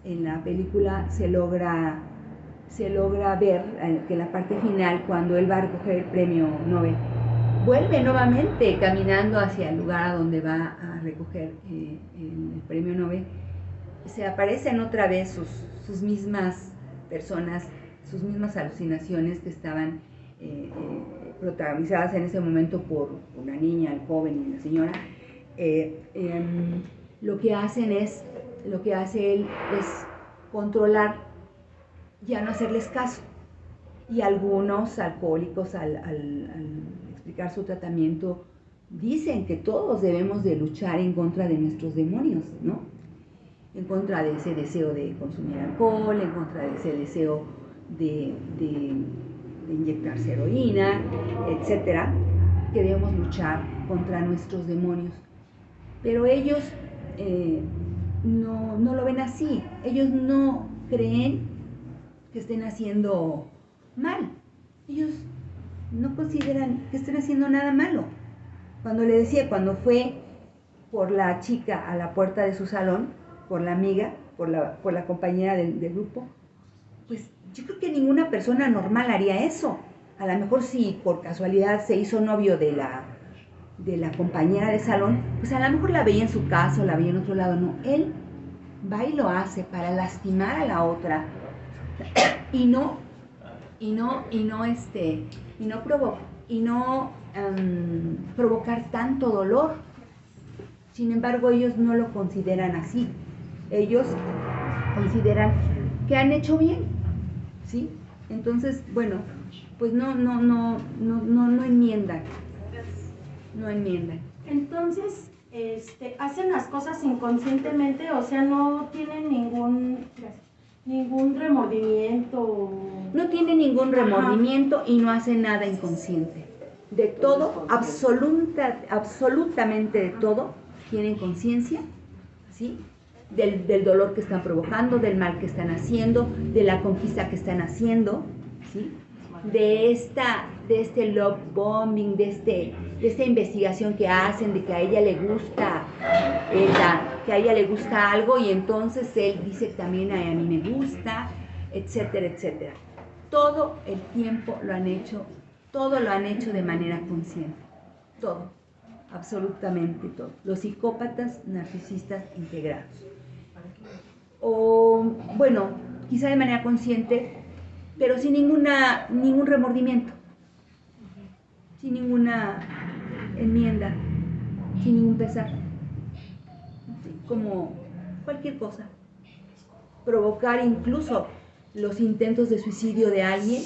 En la película se logra ver que en la parte final, cuando él va a recoger el premio Nobel, vuelve nuevamente caminando hacia el lugar a donde va a recoger el premio Nobel. Se aparecen otra vez sus mismas personas, sus mismas alucinaciones que estaban protagonizadas en ese momento por una niña, el joven y la señora. Lo que hace él es controlar, ya no hacerles caso. Y algunos alcohólicos, al explicar su tratamiento, dicen que todos debemos de luchar en contra de nuestros demonios, ¿no? En contra de ese deseo de consumir alcohol, en contra de ese deseo de inyectarse heroína, etcétera, que debemos luchar contra nuestros demonios. Pero ellos no lo ven así. Ellos no creen que estén haciendo mal. Ellos no consideran que estén haciendo nada malo. cuando le decía, cuando fue por la chica a la puerta de su salón, por la amiga, por la compañera del grupo, pues yo creo que ninguna persona normal haría eso. A lo mejor si por casualidad se hizo novio de la compañera de salón, pues a lo mejor la veía en su casa o la veía en otro lado. No, él va y lo hace para lastimar a la otra y no provocar tanto dolor. Sin embargo, ellos no lo consideran así. Ellos consideran que han hecho bien, ¿sí? Entonces, bueno, pues no enmiendan. No enmiendan. Entonces, hacen las cosas inconscientemente, o sea, no tienen ningún remordimiento. No tienen ningún remordimiento y no hacen nada inconsciente. De todo, absolutamente de todo, tienen conciencia, ¿sí? Del dolor que están provocando, del mal que están haciendo, de la conquista que están haciendo, ¿sí? De este love bombing, de esta investigación que hacen, de que a ella le gusta algo y entonces él dice también a mí me gusta, etcétera, etcétera. Todo el tiempo lo han hecho de manera consciente, todo, absolutamente todo. Los psicópatas narcisistas integrados. O, bueno, quizá de manera consciente, pero sin ningún remordimiento, sin ninguna enmienda, sin ningún pesar, como cualquier cosa. Provocar incluso los intentos de suicidio de alguien,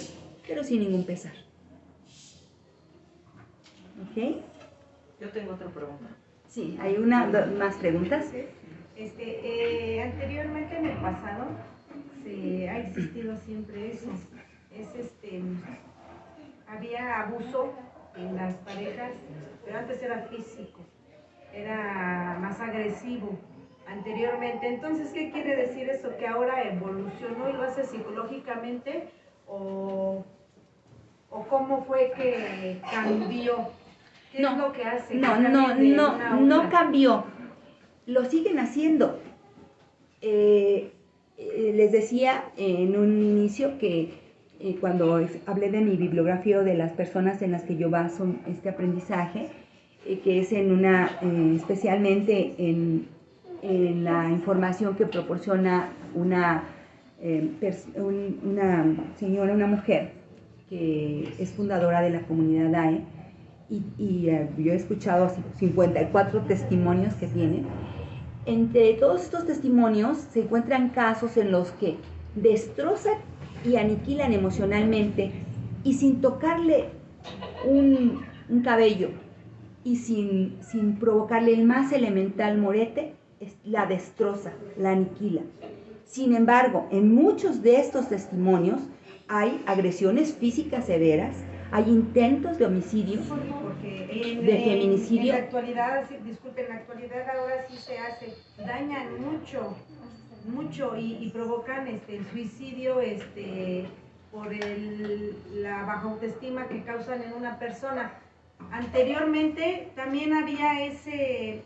pero sin ningún pesar. ¿Ok? Yo tengo otra pregunta. Sí, hay más preguntas. Anteriormente en el pasado ha existido siempre eso. Había abuso en las parejas, pero antes era físico, era más agresivo anteriormente. Entonces, ¿qué quiere decir eso? ¿Que ahora evolucionó y lo hace psicológicamente? ¿O cómo fue que cambió? ¿Qué es lo que hace? No cambió. Lo siguen haciendo. Les decía en un inicio que cuando hablé de mi bibliografía o de las personas en las que yo baso este aprendizaje, que es especialmente en la información que proporciona una señora, una mujer que es fundadora de la comunidad DAE, y yo he escuchado 54 testimonios que tiene. Entre todos estos testimonios se encuentran casos en los que destrozan y aniquilan emocionalmente y sin tocarle un cabello y sin provocarle el más elemental morete, la destroza, la aniquila. Sin embargo, en muchos de estos testimonios hay agresiones físicas severas, hay intentos de homicidio, de feminicidio. En la actualidad, disculpen, en la actualidad ahora sí se hace, dañan mucho y provocan el suicidio por la baja autoestima que causan en una persona. Anteriormente también había ese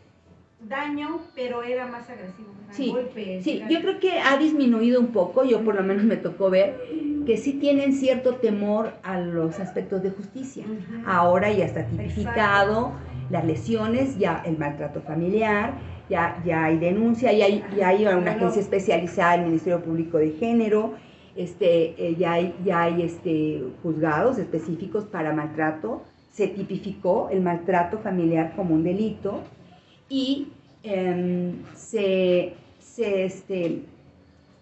daño, pero era más agresivo. Golpes, sí, yo creo que ha disminuido un poco. Yo por lo menos me tocó ver que sí tienen cierto temor a los aspectos de justicia. Ahora ya está tipificado. Exacto. Las lesiones, ya el maltrato familiar, ya hay denuncia, ya hay una agencia especializada del Ministerio Público de Género, ya hay juzgados específicos para maltrato. Se tipificó el maltrato familiar como un delito y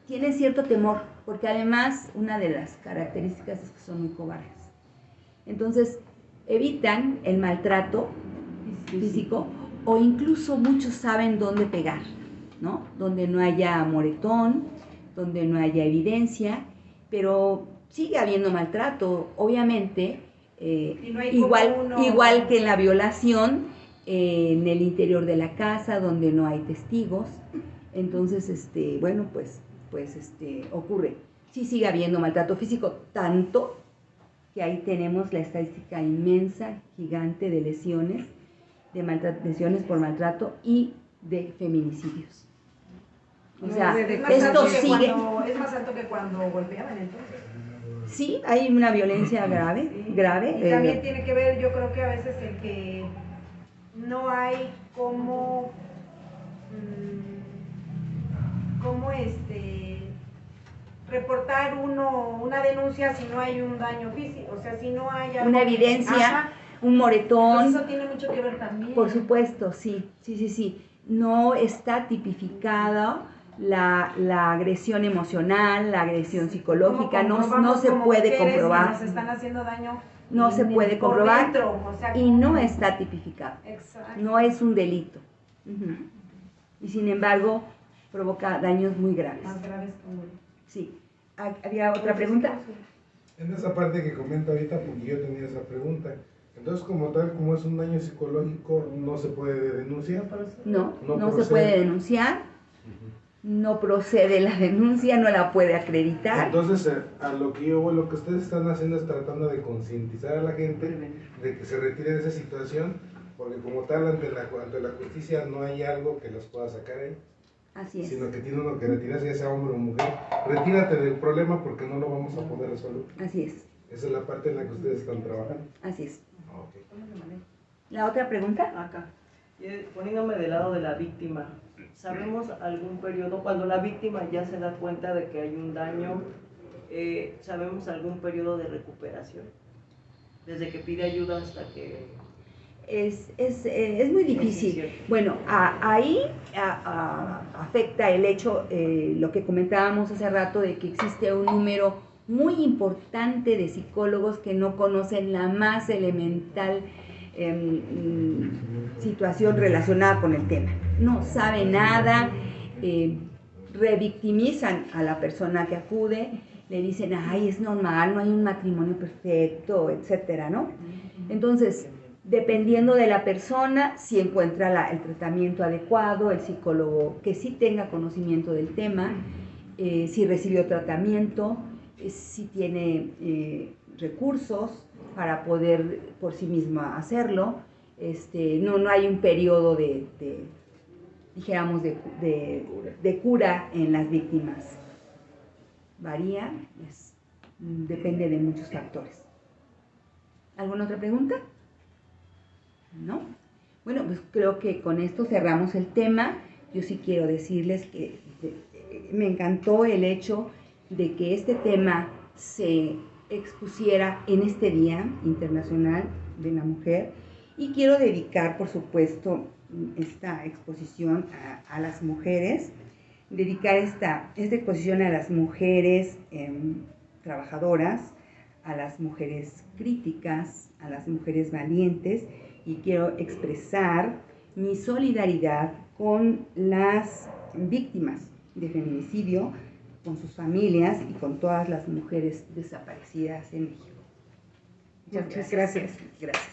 tienen cierto temor, porque además una de las características es que son muy cobardes. Entonces evitan el maltrato físico, o incluso muchos saben dónde pegar, ¿no? Donde no haya moretón, donde no haya evidencia, pero sigue habiendo maltrato, obviamente, no igual que en la violación, en el interior de la casa, donde no hay testigos. Entonces, ocurre. Sí sigue habiendo maltrato físico, tanto que ahí tenemos la estadística inmensa, gigante de lesiones de lesiones por maltrato y de feminicidios. O sea, esto sigue. Es más alto que cuando golpeaban entonces. Sí, hay una violencia grave. Y eh, también tiene que ver, yo creo que a veces el que no hay cómo reportar una denuncia si no hay un daño físico, o sea, si no hay algo una evidencia, ajá. un moretón. Entonces eso tiene mucho que ver también. Por supuesto, sí. No está tipificada la agresión emocional, la agresión psicológica, no se puede comprobar. Nos están haciendo daño. No se puede comprobar dentro, o sea, y no está tipificado. Exacto. No es un delito. Y sin embargo, provoca daños muy graves. Más graves como... Sí. ¿Había otra pregunta? En esa parte que comenta ahorita, porque yo tenía esa pregunta. Entonces, como tal, como es un daño psicológico, ¿no se puede denunciar? No procede. se puede denunciar. No procede la denuncia, no la puede acreditar. Entonces, a lo que lo que ustedes están haciendo es tratando de concientizar a la gente de que se retire de esa situación, porque como tal, ante la justicia no hay algo que los pueda sacar ahí. Así es. Sino que tiene uno que retirarse, ya sea hombre o mujer. Retírate del problema porque no lo vamos a poder resolver. Así es. Esa es la parte en la que ustedes están trabajando. Así es. Okay. ¿La otra pregunta? Acá. Poniéndome del lado de la víctima, ¿sabemos algún periodo, cuando la víctima ya se da cuenta de que hay un daño, sabemos algún periodo de recuperación? Desde que pide ayuda hasta que... Es muy difícil. Bueno, ahí afecta el hecho, lo que comentábamos hace rato, de que existe un número muy importante de psicólogos que no conocen la más elemental situación relacionada con el tema. No sabe nada, revictimizan a la persona que acude, le dicen, ay, es normal, no hay un matrimonio perfecto, etcétera, ¿no? Entonces, dependiendo de la persona, si encuentra el tratamiento adecuado, el psicólogo que sí tenga conocimiento del tema, si recibió tratamiento, si tiene recursos para poder por sí misma hacerlo. No hay un periodo dijéramos, de cura en las víctimas. Varía, depende de muchos factores. ¿Alguna otra pregunta? ¿No? Bueno, pues creo que con esto cerramos el tema. Yo sí quiero decirles que me encantó el hecho de que este tema se expusiera en este Día Internacional de la Mujer, y quiero dedicar, por supuesto, esta exposición a las mujeres, dedicar esta exposición a las mujeres trabajadoras, a las mujeres críticas, a las mujeres valientes, y quiero expresar mi solidaridad con las víctimas de feminicidio, con sus familias y con todas las mujeres desaparecidas en México. Muchas gracias. Gracias.